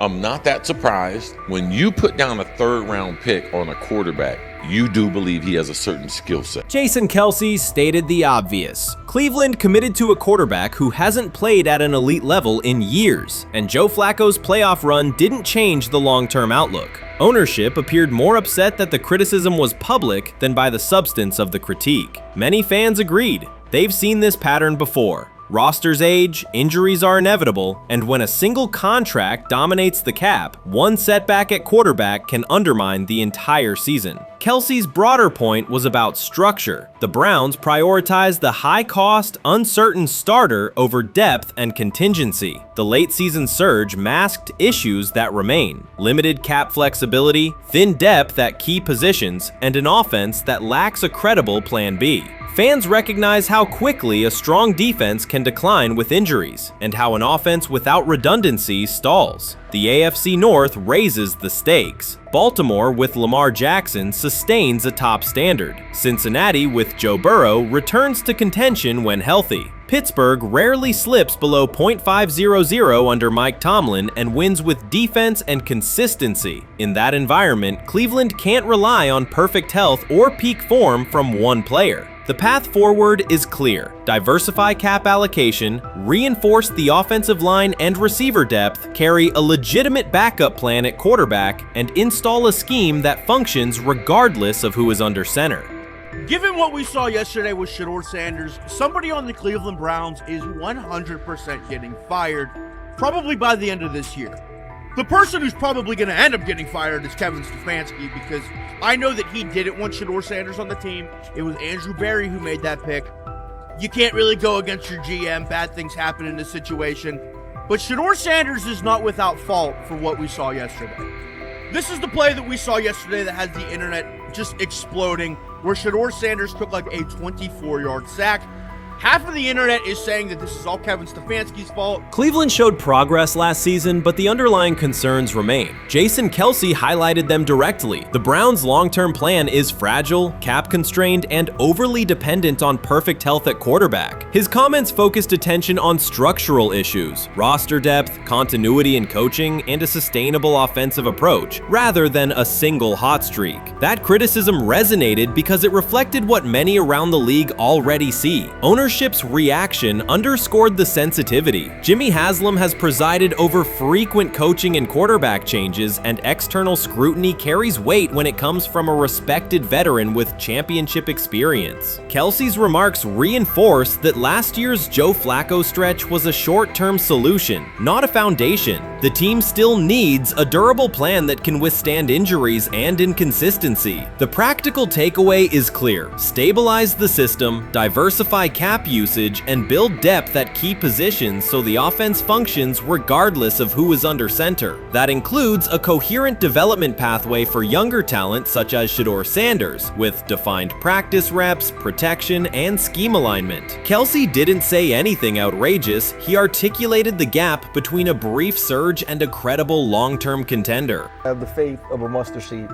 I'm not that surprised. When you put down a 3rd round pick on a quarterback, you do believe he has a certain skill set. Jason Kelce stated the obvious. Cleveland committed to a quarterback who hasn't played at an elite level in years, and Joe Flacco's playoff run didn't change the long-term outlook. Ownership appeared more upset that the criticism was public than by the substance of the critique. Many fans agreed. They've seen this pattern before. Rosters age, injuries are inevitable, and when a single contract dominates the cap, one setback at quarterback can undermine the entire season. Kelce's broader point was about structure. The Browns prioritized the high-cost, uncertain starter over depth and contingency. The late-season surge masked issues that remain: limited cap flexibility, thin depth at key positions, and an offense that lacks a credible plan B. Fans recognize how quickly a strong defense can decline with injuries, and how an offense without redundancy stalls. The AFC North raises the stakes. Baltimore with Lamar Jackson sustains a top standard. Cincinnati with Joe Burrow returns to contention when healthy. Pittsburgh rarely slips below .500 under Mike Tomlin and wins with defense and consistency. In that environment, Cleveland can't rely on perfect health or peak form from one player. The path forward is clear. Diversify cap allocation, reinforce the offensive line and receiver depth, carry a legitimate backup plan at quarterback, and install a scheme that functions regardless of who is under center. Given what we saw yesterday with Shedeur Sanders, somebody on the Cleveland Browns is 100% getting fired, probably by the end of this year. The person who's probably going to end up getting fired is Kevin Stefanski, because I know that he didn't want Shedeur Sanders on the team. It was Andrew Berry who made that pick. You can't really go against your GM. Bad things happen in this situation. But Shedeur Sanders is not without fault for what we saw yesterday. This is the play that we saw yesterday that had the internet just exploding, where Shedeur Sanders took like a 24-yard sack. Half of the internet is saying that this is all Kevin Stefanski's fault. Cleveland showed progress last season, but the underlying concerns remain. Jason Kelce highlighted them directly. The Browns' long-term plan is fragile, cap-constrained, and overly dependent on perfect health at quarterback. His comments focused attention on structural issues, roster depth, continuity in coaching, and a sustainable offensive approach, rather than a single hot streak. That criticism resonated because it reflected what many around the league already see. Ownership's reaction underscored the sensitivity. Jimmy Haslam has presided over frequent coaching and quarterback changes, and external scrutiny carries weight when it comes from a respected veteran with championship experience. Kelce's remarks reinforce that last year's Joe Flacco stretch was a short-term solution, not a foundation. The team still needs a durable plan that can withstand injuries and inconsistency. The practical takeaway is clear: stabilize the system, diversify cap cap usage and build depth at key positions so the offense functions regardless of who is under center. That includes a coherent development pathway for younger talent such as Shedeur Sanders, with defined practice reps, protection, and scheme alignment. Kelsey didn't say anything outrageous. He articulated the gap between a brief surge and a credible long-term contender. I have the faith of a mustard seed,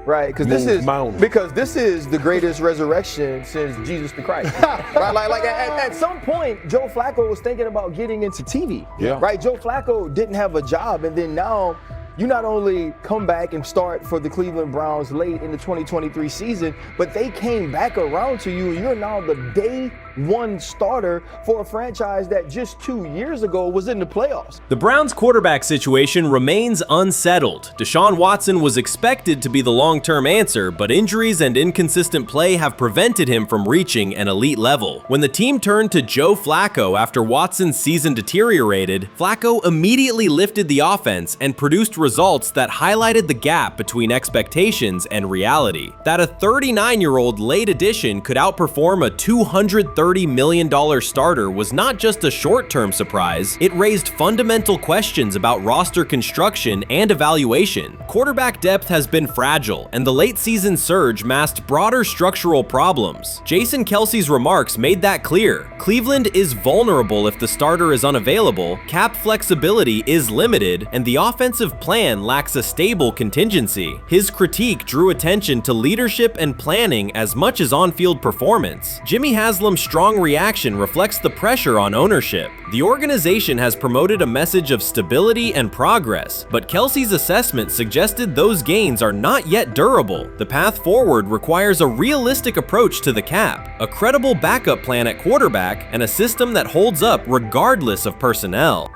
right? Because this is the greatest resurrection since Jesus the Christ, right? Like at some point, Joe Flacco was thinking about getting into TV, right? Joe Flacco didn't have a job, and then now you not only come back and start for the Cleveland Browns late in the 2023 season, but they came back around to you, and you're now the day one starter for a franchise that just 2 years ago was in the playoffs. The Browns quarterback situation remains unsettled. Deshaun Watson was expected to be the long-term answer, but injuries and inconsistent play have prevented him from reaching an elite level. When the team turned to Joe Flacco after Watson's season deteriorated, Flacco immediately lifted the offense and produced results that highlighted the gap between expectations and reality. That a 39-year-old late addition could outperform a $230 million starter was not just a short-term surprise, it raised fundamental questions about roster construction and evaluation. Quarterback depth has been fragile, and the late-season surge masked broader structural problems. Jason Kelsey's remarks made that clear. Cleveland is vulnerable if the starter is unavailable, cap flexibility is limited, and the offensive plan lacks a stable contingency. His critique drew attention to leadership and planning as much as on-field performance. Jimmy Haslam's strong reaction reflects the pressure on ownership. The organization has promoted a message of stability and progress, but Kelsey's assessment suggested those gains are not yet durable. The path forward requires a realistic approach to the cap, a credible backup plan at quarterback, and a system that holds up regardless of personnel.